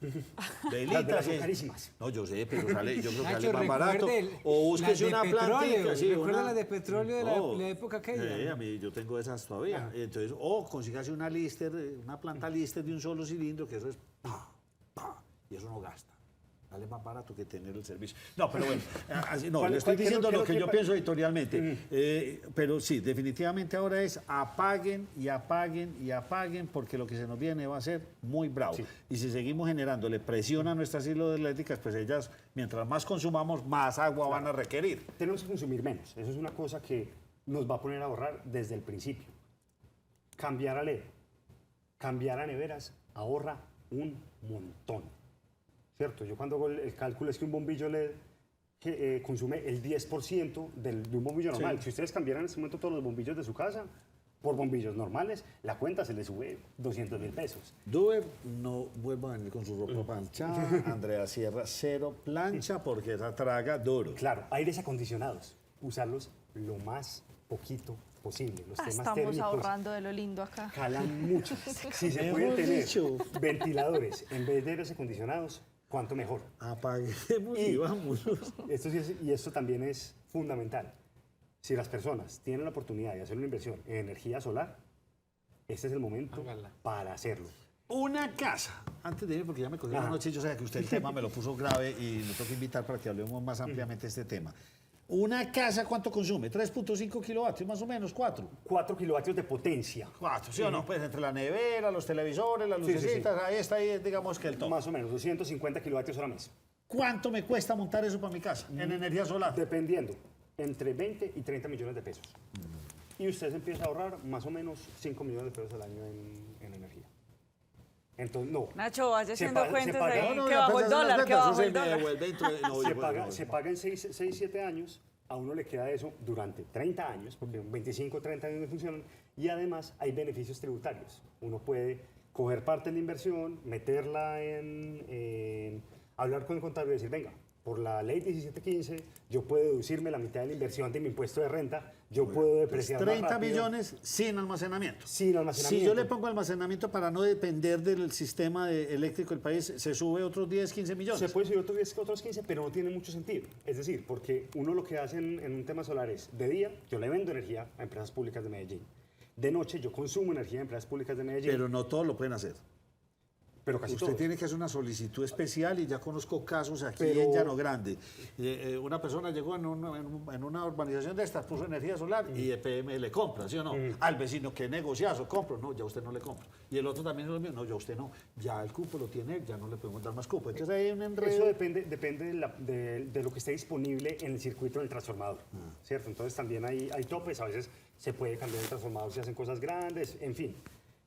Velitas. velas son y- carísimas. No, yo sé, pero sale, yo creo que Nacho, sale más barato. recuerde O búsquese las de una petróleo, plantita. Sí, recuerda las de petróleo de la época aquella. Sí, a mí yo tengo esas todavía. Entonces, o consígase una lister, una planta lister de un solo cilindro, que eso es y eso no gasta. Sale más barato que tener el servicio. No, pero bueno, así, no, ¿Cuál- le estoy cuál- qué diciendo es lo lo que que yo pa- pienso editorialmente. Pero sí, definitivamente ahora es apaguen y apaguen y apaguen, porque lo que se nos viene va a ser muy bravo. Sí. Y si seguimos generándole presión a nuestras hidroeléctricas, pues ellas, mientras más consumamos, más agua van a requerir. Tenemos que consumir menos. Eso es una cosa que nos va a poner a ahorrar desde el principio. Cambiar a LED, cambiar a neveras, ahorra un montón. ¿Cierto? Yo cuando hago el cálculo es que un bombillo LED que, consume el 10% de un bombillo normal. Si ustedes cambiaran en este momento todos los bombillos de su casa por bombillos normales, la cuenta se le sube 200.000 pesos. Duber no vuelva a venir con su ropa planchada. Andrea Sierra, cero plancha porque esa traga duro. Claro, aires acondicionados, usarlos lo más poquito posible. Los temas Estamos térmicos ahorrando de lo lindo acá. jalan mucho. Si se Hemos pueden tener dicho. ventiladores en vez de aires acondicionados, cuánto mejor. Apaguemos y vámonos. Esto sí y esto también es fundamental. Si las personas tienen la oportunidad de hacer una inversión en energía solar, este es el momento para hacerlo. Una casa. Antes de irme, porque ya me cogí la noche, yo sé que usted el tema me lo puso grave y me toca invitar para que hablemos más ampliamente de este tema. Una casa, ¿cuánto consume? 3.5 kilovatios, más o menos, 4. 4 kilovatios de potencia. 4, ¿sí o no? Pues entre la nevera, los televisores, las Sí, sí, lucecitas, ahí está, ahí digamos que el top. Más o menos, 250 kilovatios hora mes. ¿Cuánto me cuesta montar eso para mi casa en energía solar? Dependiendo, entre 20 y 30 millones de pesos. Y usted se empieza a ahorrar más o menos 5 millones de pesos al año en energía. Entonces, no. Nacho, vaya Se haciendo paga- se cuentas paga- ahí, no, que ya bajó pues, el esas dólar, las que cuentas, bajó eso el se me dólar. devuelve dentro de- no, yo- se paga en 6-7 años, a uno le queda eso durante 30 años, porque 25 30 años no funcionan, y además hay beneficios tributarios. Uno puede coger parte de la inversión, meterla en hablar con el contador y decir, venga, por la ley 1715, yo puedo deducirme la mitad de la inversión de mi impuesto de renta, yo puedo depreciar más 30 rápido. millones sin almacenamiento. Sin almacenamiento. Si yo le pongo almacenamiento para no depender del sistema eléctrico del país, se sube otros 10, 15 millones. Se puede subir otros 15, pero no tiene mucho sentido. Es decir, porque uno lo que hace en un tema solar es, de día, yo le vendo energía a empresas públicas de Medellín. De noche, yo consumo energía a empresas públicas de Medellín. Pero no todos lo pueden hacer. Pero casi Usted todos. tiene que hacer una solicitud especial y ya conozco casos aquí Pero- en Llano Grande. Una persona llegó en una urbanización de estas, puso energía solar y EPM le compra, ¿sí o no? Al vecino que negociazo, compro, no, ya usted no le compra. Y el otro también es lo mismo, no, ya usted no. Ya el cupo lo tiene él, ya no le podemos dar más cupo. Entonces hay un enredo. Eso depende de lo que esté disponible en el circuito del transformador, ¿cierto? Entonces también hay topes, a veces se puede cambiar el transformador si hacen cosas grandes, en fin.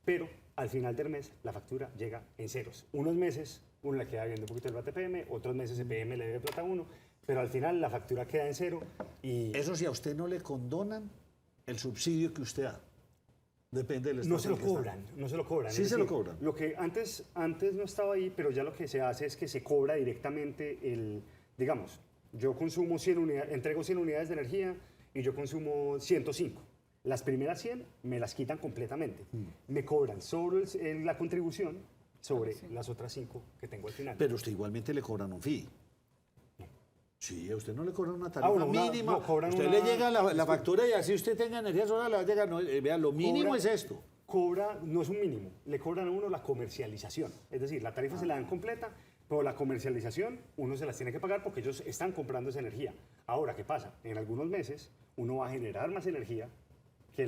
Pero al final del mes la factura llega en ceros. Unos meses uno le queda viendo un poquito el VAT EPM, otros meses EPM le debe plata a uno, pero al final la factura queda en cero y... Eso si a usted no le condonan el subsidio que usted da. Depende del No estado se lo en que está. cobran, no se lo cobran. Sí Es se lo decir, cobran. Lo que antes no estaba ahí, pero ya lo que se hace es que se cobra directamente digamos, yo consumo 100 unidades, entrego 100 unidades de energía y yo consumo 105. Las primeras 100 me las quitan completamente. Me cobran sobre la contribución sobre las otras 5 que tengo al final. Pero usted igualmente le cobran un fee. Sí, a usted no le cobran una tarifa bueno, mínima. no, cobran usted una- le llega la factura y así usted tenga energía solar, le va a llegar. No, vea, lo mínimo Cobra- es esto. No es un mínimo, le cobran a uno la comercialización. Es decir, la tarifa se la dan completa, pero la comercialización uno se las tiene que pagar porque ellos están comprando esa energía. Ahora, ¿qué pasa? En algunos meses uno va a generar más energía que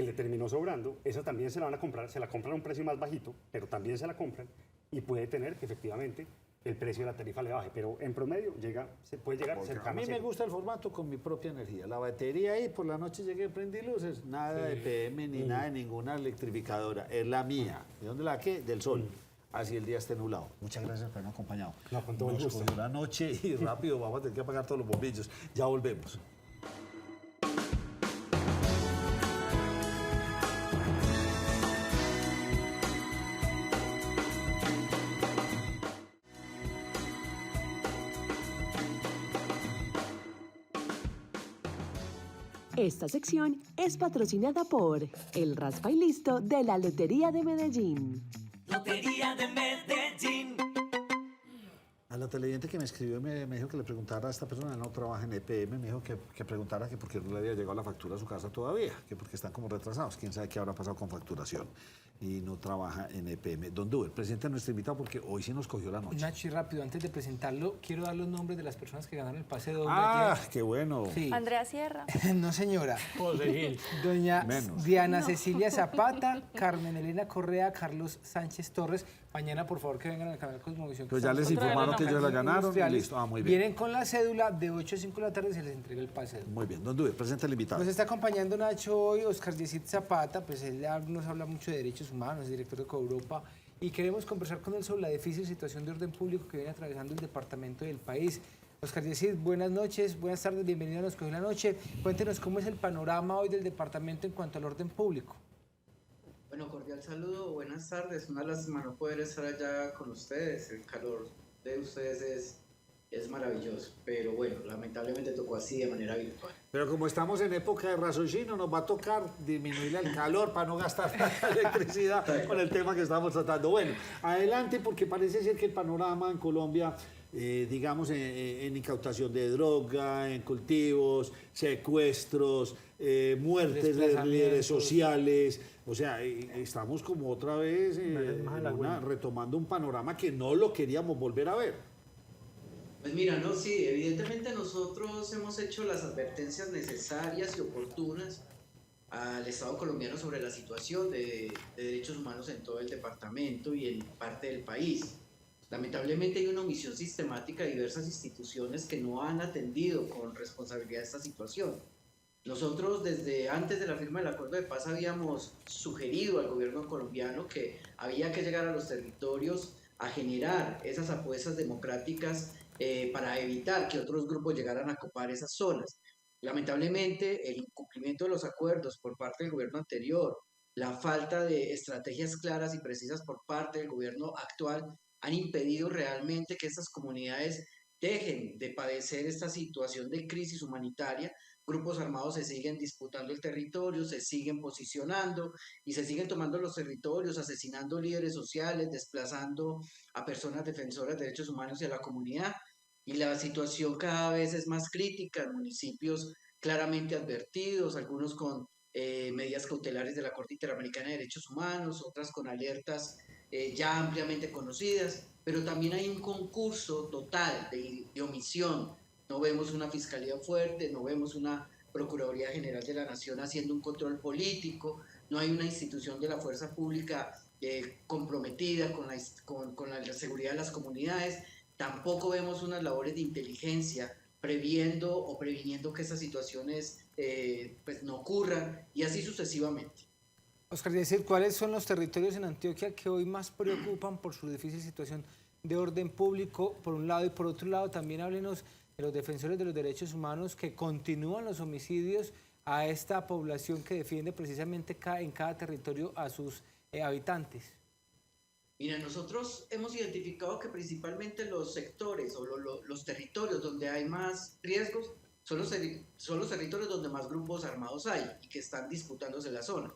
le terminó sobrando. Esa también se la van a comprar, se la compran a un precio más bajito, pero también se la compran y puede tener que efectivamente el precio de la tarifa le baje, pero en promedio se puede llegar A cercano mí a me cero. gusta el formato con mi propia energía. La batería ahí, por la noche llegué, prendí luces, nada de PM ni nada de ninguna electrificadora. Es la mía. ¿De dónde la qué? Del sol. Así el día esté nublado. Muchas gracias por habernos acompañado. No, con todo el Nos gusto. cogió la noche y rápido vamos a tener que apagar todos los bombillos. Ya volvemos. Esta sección es patrocinada por El Raspa y Listo de la Lotería de Medellín. Lotería de Medellín. A la televidente que me escribió me dijo que le preguntara a esta persona, no trabaja en EPM, me dijo que preguntara que por qué no le había llegado la factura a su casa todavía, que porque están como retrasados, quién sabe qué habrá pasado con facturación y no trabaja en EPM. Don Duber, presente a nuestro invitado porque hoy sí nos cogió la noche. Nacho, y rápido, antes de presentarlo, quiero dar los nombres de las personas que ganaron el pase doble. Ah, ayer. qué bueno. Sí. Andrea Sierra. No, señora. José Gil. Doña Menos. Diana No. Cecilia Zapata, Carmen Elena Correa, Carlos Sánchez Torres. Mañana, por favor, que vengan al canal Cosmovisión. Pues ya les informaron que ellos la ganaron y listo. Ah, muy bien. Vienen con la cédula de 8 a 5 de la tarde y se les entrega el pase. Muy bien. Don Duber, presente al invitado. Nos está acompañando Nacho hoy, Oscar Yesid Zapata, pues él nos habla mucho de derechos humanos, es director de Coeuropa, y queremos conversar con él sobre la difícil situación de orden público que viene atravesando el departamento del país. Oscar Yesid, buenas noches, buenas tardes, bienvenido a Nos Cogió la Noche. Cuéntenos cómo es el panorama hoy del departamento en cuanto al orden público. Bueno, cordial saludo, buenas tardes. Una lástima no poder estar allá con ustedes. El calor de ustedes es maravilloso, pero bueno, lamentablemente tocó así de manera virtual. Pero como estamos en época de raciocinio, nos va a tocar disminuirle el calor para no gastar tanta electricidad con el tema que estamos tratando. Bueno, adelante porque parece ser que el panorama en Colombia, digamos, en incautación de droga, en cultivos, secuestros, muertes de líderes sociales, o sea, estamos como otra vez retomando un panorama que no lo queríamos volver a ver. Pues mira, no, sí, evidentemente nosotros hemos hecho las advertencias necesarias y oportunas al Estado colombiano sobre la situación de derechos humanos en todo el departamento y en parte del país. Lamentablemente hay una omisión sistemática de diversas instituciones que no han atendido con responsabilidad esta situación. Nosotros desde antes de la firma del acuerdo de paz habíamos sugerido al gobierno colombiano que había que llegar a los territorios a generar esas apuestas democráticas para evitar que otros grupos llegaran a copar esas zonas. Lamentablemente, el incumplimiento de los acuerdos por parte del gobierno anterior, la falta de estrategias claras y precisas por parte del gobierno actual han impedido realmente que estas comunidades dejen de padecer esta situación de crisis humanitaria. Grupos armados se siguen disputando el territorio, se siguen posicionando y se siguen tomando los territorios, asesinando líderes sociales, desplazando a personas defensoras de derechos humanos y a la comunidad. Y la situación cada vez es más crítica en municipios claramente advertidos, algunos con medidas cautelares de la Corte Interamericana de Derechos Humanos, otras con alertas ya ampliamente conocidas, pero también hay un concurso total de omisión. No vemos una fiscalía fuerte, no vemos una Procuraduría General de la Nación haciendo un control político, no hay una institución de la fuerza pública comprometida con la seguridad de las comunidades, tampoco vemos unas labores de inteligencia previendo o previniendo que estas situaciones pues no ocurran, y así sucesivamente. Oscar, decir, ¿cuáles son los territorios en Antioquia que hoy más preocupan por su difícil situación de orden público, por un lado, y por otro lado también háblenos de los defensores de los derechos humanos que continúan los homicidios a esta población que defiende precisamente en cada territorio a sus habitantes? Mira, nosotros hemos identificado que principalmente los sectores o los territorios donde hay más riesgos son los territorios donde más grupos armados hay y que están disputándose la zona.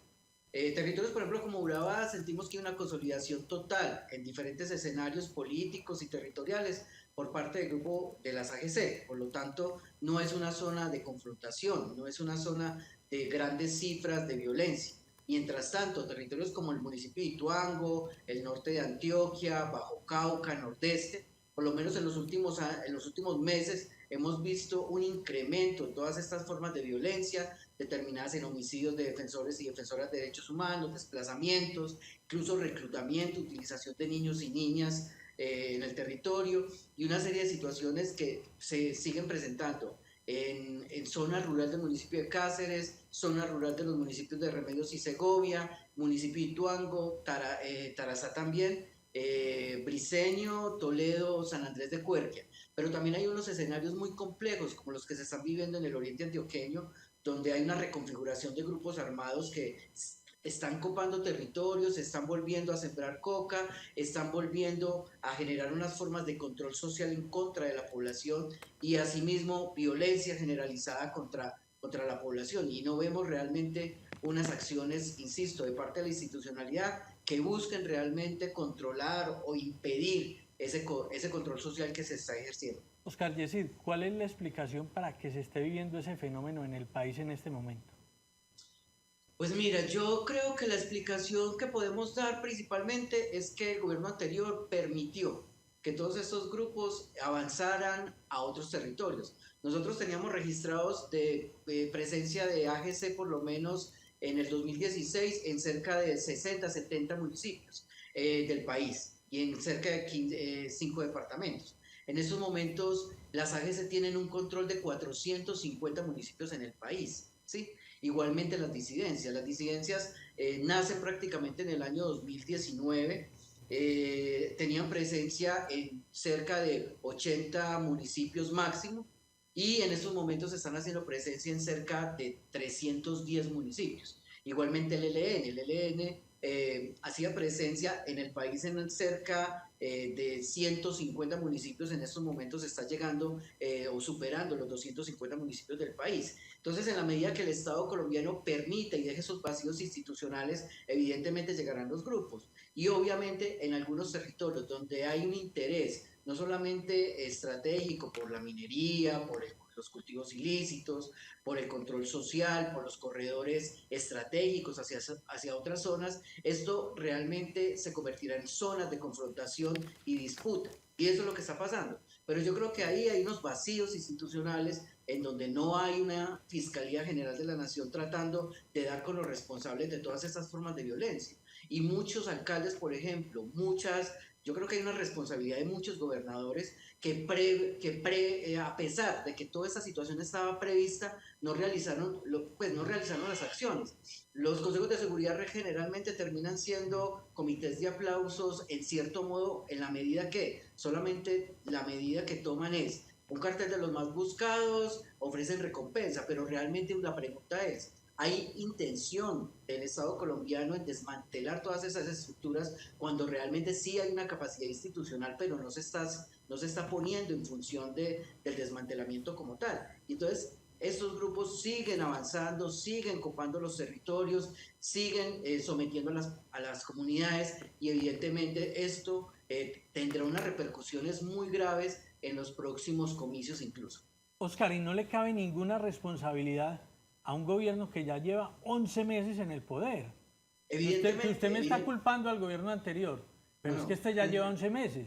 Territorios, por ejemplo, como Urabá, sentimos que hay una consolidación total en diferentes escenarios políticos y territoriales por parte del grupo de las AGC. Por lo tanto, no es una zona de confrontación, no es una zona de grandes cifras de violencia. Mientras tanto, territorios como el municipio de Ituango, el norte de Antioquia, Bajo Cauca, Nordeste, por lo menos en los últimos meses hemos visto un incremento en todas estas formas de violencia, determinadas en homicidios de defensores y defensoras de derechos humanos, desplazamientos, incluso reclutamiento, utilización de niños y niñas en el territorio, y una serie de situaciones que se siguen presentando en zona rural del municipio de Cáceres, zona rural de los municipios de Remedios y Segovia, municipio de Ituango, Tarazá también, Briceño, Toledo, San Andrés de Cuerquia. Pero también hay unos escenarios muy complejos como los que se están viviendo en el oriente antioqueño, donde hay una reconfiguración de grupos armados que están copando territorios, están volviendo a sembrar coca, están volviendo a generar unas formas de control social en contra de la población y asimismo violencia generalizada contra la población. Y no vemos realmente unas acciones, insisto, de parte de la institucionalidad que busquen realmente controlar o impedir ese control social que se está ejerciendo. Oscar Yesid, ¿cuál es la explicación para que se esté viviendo ese fenómeno en el país en este momento? Pues mira, yo creo que la explicación que podemos dar principalmente es que el gobierno anterior permitió que todos estos grupos avanzaran a otros territorios. Nosotros teníamos registrados de presencia de AGC por lo menos en el 2016 en cerca de 60, 70 municipios del país y en cerca de 5 departamentos. En estos momentos las AGC tienen un control de 450 municipios en el país, ¿sí? Igualmente las disidencias nacen prácticamente en el año 2019, tenían presencia en cerca de 80 municipios máximo y en estos momentos están haciendo presencia en cerca de 310 municipios. Igualmente el ELN hacía presencia en el país en cerca de 150 municipios, en estos momentos está llegando o superando los 250 municipios del país. Entonces, en la medida que el Estado colombiano permita y deje esos vacíos institucionales, evidentemente llegarán los grupos. Y obviamente en algunos territorios donde hay un interés, no solamente estratégico por la minería, por los cultivos ilícitos, por el control social, por los corredores estratégicos hacia otras zonas, esto realmente se convertirá en zonas de confrontación y disputa. Y eso es lo que está pasando. Pero yo creo que ahí hay unos vacíos institucionales en donde no hay una Fiscalía General de la Nación tratando de dar con los responsables de todas estas formas de violencia. Y muchos alcaldes, por ejemplo, yo creo que hay una responsabilidad de muchos gobernadores que a pesar de que toda esta situación estaba prevista, no realizaron las acciones. Los consejos de seguridad generalmente terminan siendo comités de aplausos, en cierto modo, en la medida que solamente la medida que toman es un cartel de los más buscados, ofrecen recompensa, pero realmente la pregunta es, hay intención del Estado colombiano en desmantelar todas esas estructuras cuando realmente sí hay una capacidad institucional, pero no se está poniendo en función del desmantelamiento como tal. Y entonces estos grupos siguen avanzando, siguen copando los territorios, siguen sometiendo a las comunidades, y evidentemente esto tendrá unas repercusiones muy graves en los próximos comicios incluso. Oscar, ¿y no le cabe ninguna responsabilidad a un gobierno que ya lleva 11 meses en el poder? Usted me está culpando al gobierno anterior, pero es que este ya lleva 11 meses.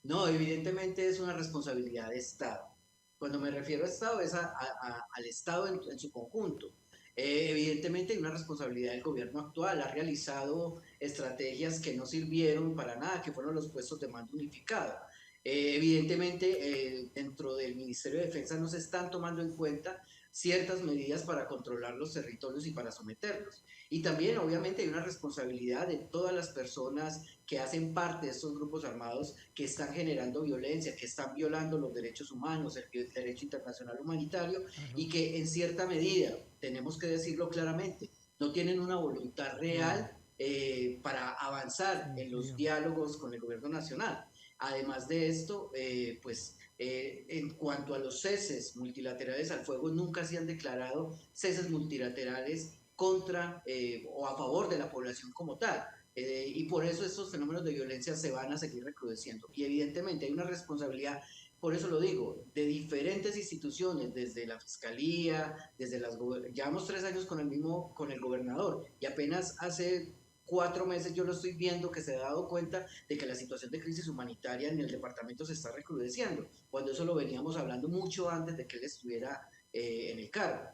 No, evidentemente es una responsabilidad de Estado. Cuando me refiero a Estado es al Estado en su conjunto. Evidentemente hay una responsabilidad del gobierno actual. Ha realizado estrategias que no sirvieron para nada, que fueron los puestos de mando unificado. Evidentemente dentro del Ministerio de Defensa no se están tomando en cuenta ciertas medidas para controlar los territorios y para someterlos. Y también obviamente hay una responsabilidad de todas las personas que hacen parte de estos grupos armados que están generando violencia, que están violando los derechos humanos, el derecho internacional humanitario, y que en cierta medida, tenemos que decirlo claramente, no tienen una voluntad real para avanzar en los diálogos con el gobierno nacional. Además de esto, en cuanto a los ceses multilaterales al fuego, nunca se han declarado ceses multilaterales contra o a favor de la población como tal. Y por eso estos fenómenos de violencia se van a seguir recrudeciendo. Y evidentemente hay una responsabilidad, por eso lo digo, de diferentes instituciones, desde la Fiscalía, llevamos 3 años con el gobernador, y apenas hace 4 meses yo lo estoy viendo que se ha dado cuenta de que la situación de crisis humanitaria en el departamento se está recrudeciendo, cuando eso lo veníamos hablando mucho antes de que él estuviera en el cargo.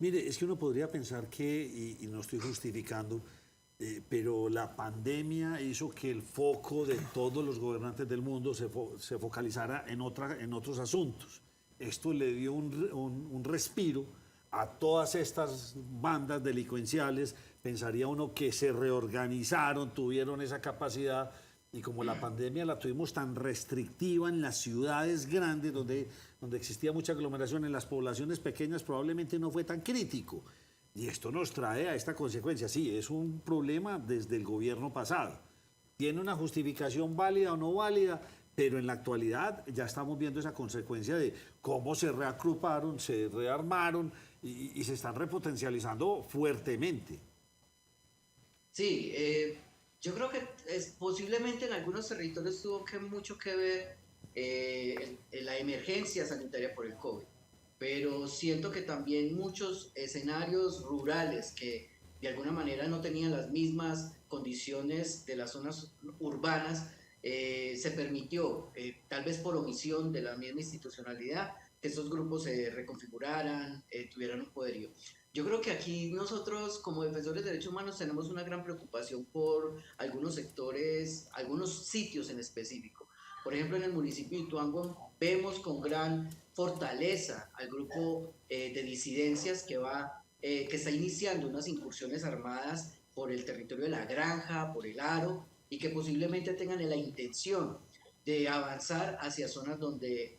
Mire, es que uno podría pensar que, y no estoy justificando, pero la pandemia hizo que el foco de todos los gobernantes del mundo se focalizara en otros asuntos. Esto le dio un respiro a todas estas bandas delincuenciales. Pensaría uno que se reorganizaron, tuvieron esa capacidad, y como la pandemia la tuvimos tan restrictiva en las ciudades grandes, donde existía mucha aglomeración, en las poblaciones pequeñas probablemente no fue tan crítico. Y esto nos trae a esta consecuencia. Sí, es un problema desde el gobierno pasado. Tiene una justificación válida o no válida, pero en la actualidad ya estamos viendo esa consecuencia de cómo se reagruparon, se rearmaron y se están repotencializando fuertemente. Sí, yo creo que posiblemente en algunos territorios tuvo mucho que ver la emergencia sanitaria por el COVID, pero siento que también muchos escenarios rurales que de alguna manera no tenían las mismas condiciones de las zonas urbanas, se permitió, tal vez por omisión de la misma institucionalidad, que estos grupos se reconfiguraran, tuvieran un poderío. Yo creo que aquí nosotros como defensores de derechos humanos tenemos una gran preocupación por algunos sectores, algunos sitios en específico. Por ejemplo, en el municipio de Ituango vemos con gran fortaleza al grupo de disidencias que está iniciando unas incursiones armadas por el territorio de La Granja, por el Aro, y que posiblemente tengan la intención de avanzar hacia zonas donde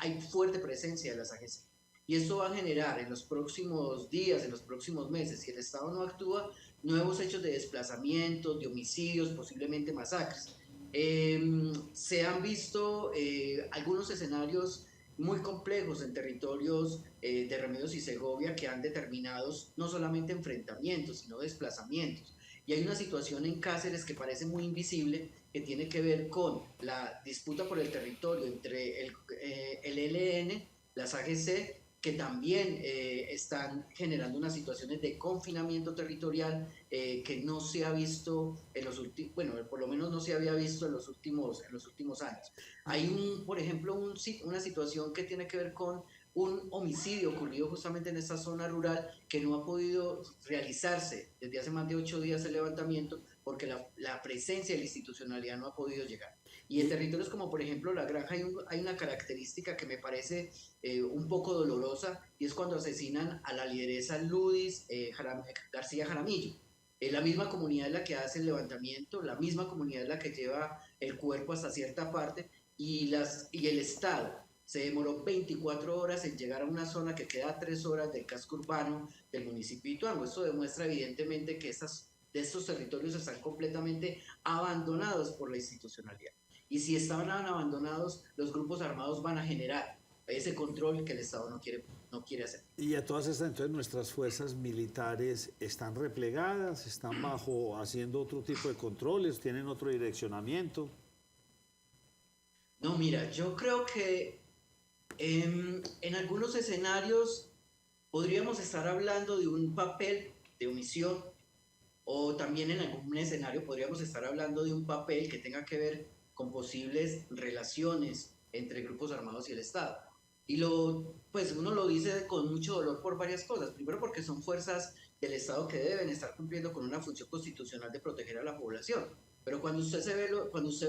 hay fuerte presencia de las AGC. Y esto va a generar en los próximos días, en los próximos meses, si el Estado no actúa, nuevos hechos de desplazamientos, de homicidios, posiblemente masacres. Se han visto algunos escenarios muy complejos en territorios de Remedios y Segovia que han determinado no solamente enfrentamientos, sino desplazamientos. Y hay una situación en Cáceres que parece muy invisible, que tiene que ver con la disputa por el territorio entre el ELN, las AGC, que también están generando unas situaciones de confinamiento territorial que no se ha visto en los últimos, bueno, por lo menos no se había visto en los últimos años. Hay por ejemplo, una situación que tiene que ver con un homicidio ocurrido justamente en esta zona rural que no ha podido realizarse desde hace más de 8 días el levantamiento porque la presencia de la institucionalidad no ha podido llegar. Y en territorios como por ejemplo La Granja hay una característica que me parece un poco dolorosa, y es cuando asesinan a la lideresa Ludis García Jaramillo. La misma comunidad es la que hace el levantamiento, la misma comunidad es la que lleva el cuerpo hasta cierta parte, y el Estado, se demoró 24 horas en llegar a una zona que queda a 3 horas del casco urbano del municipio de Ituango. Esto demuestra evidentemente que estos territorios están completamente abandonados por la institucionalidad. Y si estaban abandonados, los grupos armados van a generar ese control que el Estado no quiere hacer. Y a todas estas, entonces, nuestras fuerzas militares están replegadas, están haciendo otro tipo de controles, tienen otro direccionamiento. No, mira, yo creo que en algunos escenarios podríamos estar hablando de un papel de omisión, o también en algún escenario podríamos estar hablando de un papel que tenga que ver con posibles relaciones entre grupos armados y el Estado. Y pues uno lo dice con mucho dolor por varias cosas. Primero, porque son fuerzas del Estado que deben estar cumpliendo con una función constitucional de proteger a la población. Pero cuando usted ve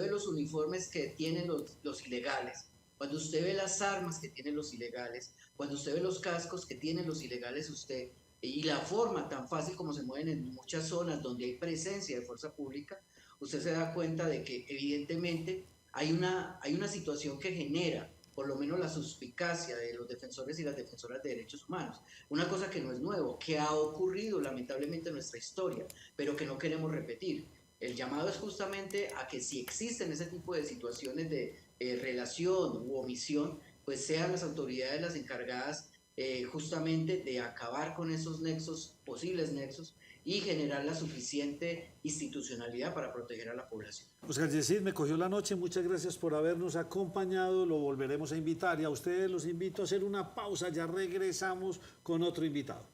los uniformes que tienen los ilegales, cuando usted ve las armas que tienen los ilegales, cuando usted ve los cascos que tienen los ilegales y la forma tan fácil como se mueven en muchas zonas donde hay presencia de fuerza pública, usted se da cuenta de que evidentemente hay una situación que genera por lo menos la suspicacia de los defensores y las defensoras de derechos humanos. Una cosa que no es nuevo, que ha ocurrido lamentablemente en nuestra historia, pero que no queremos repetir. El llamado es justamente a que si existen ese tipo de situaciones de relación u omisión, pues sean las autoridades las encargadas justamente de acabar con esos nexos, posibles nexos, y generar la suficiente institucionalidad para proteger a la población. Oscar Yesid, me cogió la noche, muchas gracias por habernos acompañado, lo volveremos a invitar y a ustedes los invito a hacer una pausa, ya regresamos con otro invitado.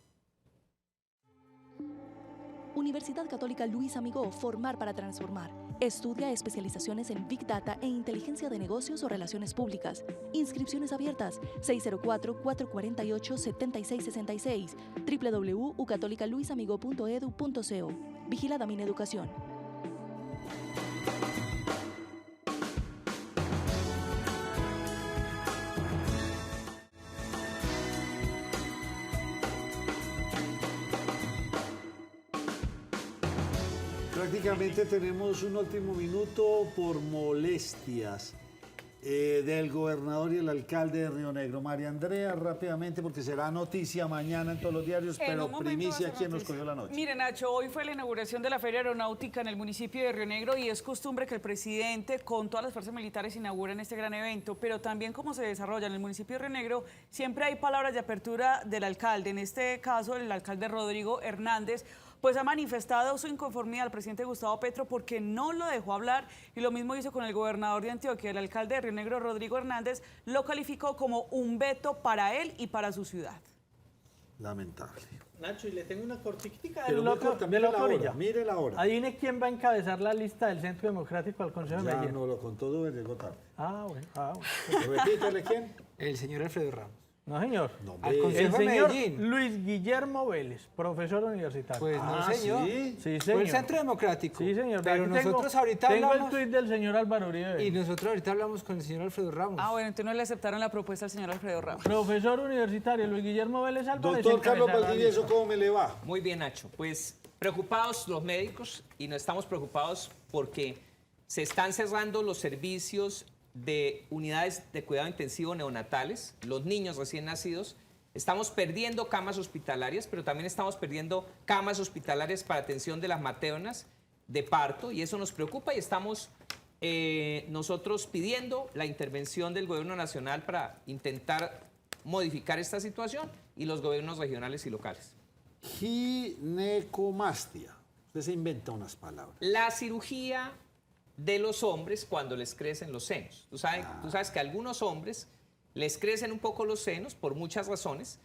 Universidad Católica Luis Amigó, formar para transformar. Estudia especializaciones en Big Data e Inteligencia de Negocios o Relaciones Públicas. Inscripciones abiertas 604-448-7666 www.ucatolicaluisamigo.edu.co. Vigilada Mineducación. Prácticamente tenemos un último minuto por molestias del gobernador y el alcalde de Río Negro. María Andrea, rápidamente, porque será noticia mañana en todos los diarios, pero primicia, ¿quién nos cogió la noche? Mire, Nacho, hoy fue la inauguración de la Feria Aeronáutica en el municipio de Río Negro y es costumbre que el presidente con todas las fuerzas militares inauguren este gran evento, pero también como se desarrolla en el municipio de Río Negro, siempre hay palabras de apertura del alcalde. En este caso, el alcalde Rodrigo Hernández pues ha manifestado su inconformidad al presidente Gustavo Petro porque no lo dejó hablar, y lo mismo hizo con el gobernador de Antioquia. El alcalde de Río Negro, Rodrigo Hernández, lo calificó como un veto para él y para su ciudad. Lamentable. Nacho, y le tengo una cortica del loco, mire la hora. Adivine quién va a encabezar la lista del Centro Democrático al Consejo de Medellín. Ya no lo contó, llegó tarde. Bueno. Repítale, ¿quién? El señor Alfredo Ramos. No, señor. No, el señor Luis Guillermo Vélez, profesor universitario. Pues no, señor. Sí, señor. Fue el Centro Democrático. Sí, señor. Pero nosotros ahorita hablamos... Tengo el tuit del señor Álvaro Uribe. Y nosotros ahorita hablamos con el señor Alfredo Ramos. Bueno, entonces no le aceptaron la propuesta al señor Alfredo Ramos. Profesor universitario Luis Guillermo Vélez Álvarez. Doctor Carlos Valdivieso, ¿cómo me le va? Muy bien, Nacho. Pues preocupados los médicos, y no estamos preocupados porque se están cerrando los servicios de unidades de cuidado intensivo neonatales, los niños recién nacidos. Estamos perdiendo camas hospitalarias, pero también estamos perdiendo camas hospitalarias para atención de las maternas de parto, y eso nos preocupa, y estamos nosotros pidiendo la intervención del gobierno nacional para intentar modificar esta situación, y los gobiernos regionales y locales. Ginecomastia. Usted se inventa unas palabras. La cirugía de los hombres cuando les crecen los senos. Tú sabes que a algunos hombres les crecen un poco los senos por muchas razones,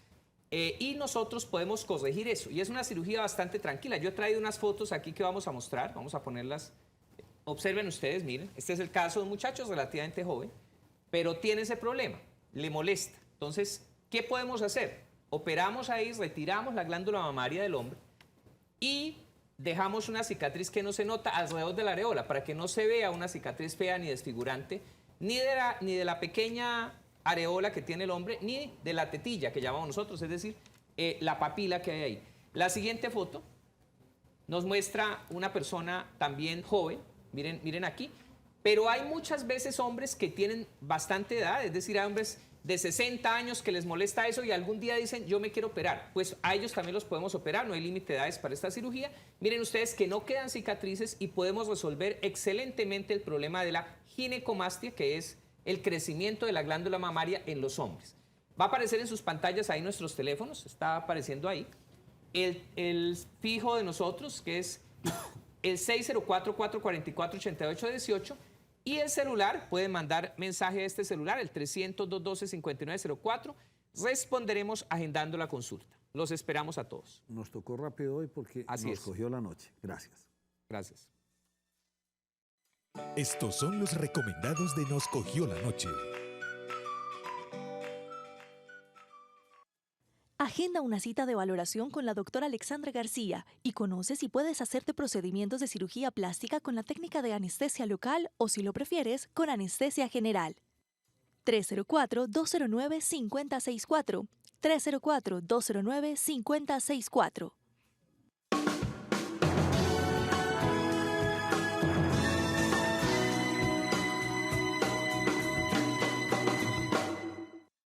y nosotros podemos corregir eso. Y es una cirugía bastante tranquila. Yo he traído unas fotos aquí que vamos a mostrar, vamos a ponerlas. Observen ustedes, miren, este es el caso de un muchacho relativamente joven, pero tiene ese problema, le molesta. Entonces, ¿qué podemos hacer? Operamos ahí, retiramos la glándula mamaria del hombre y dejamos una cicatriz que no se nota alrededor de la areola, para que no se vea una cicatriz fea ni desfigurante, ni de la pequeña areola que tiene el hombre, ni de la tetilla que llamamos nosotros, es decir, la papila que hay ahí. La siguiente foto nos muestra una persona también joven, miren aquí, pero hay muchas veces hombres que tienen bastante edad, es decir, hay hombres de 60 años que les molesta eso y algún día dicen, yo me quiero operar. Pues a ellos también los podemos operar, no hay límite de edades para esta cirugía. Miren ustedes que no quedan cicatrices y podemos resolver excelentemente el problema de la ginecomastia, que es el crecimiento de la glándula mamaria en los hombres. Va a aparecer en sus pantallas ahí nuestros teléfonos, está apareciendo ahí. El fijo de nosotros, que es el 604-444-8818, y el celular, pueden mandar mensaje a este celular, el 300-212-5904. Responderemos agendando la consulta. Los esperamos a todos. Nos tocó rápido hoy porque nos cogió la noche. Gracias. Gracias. Estos son los recomendados de Nos Cogió la Noche. Agenda una cita de valoración con la doctora Alexandra García y conoce si puedes hacerte procedimientos de cirugía plástica con la técnica de anestesia local o, si lo prefieres, con anestesia general. 304-209-5064. 304-209-5064.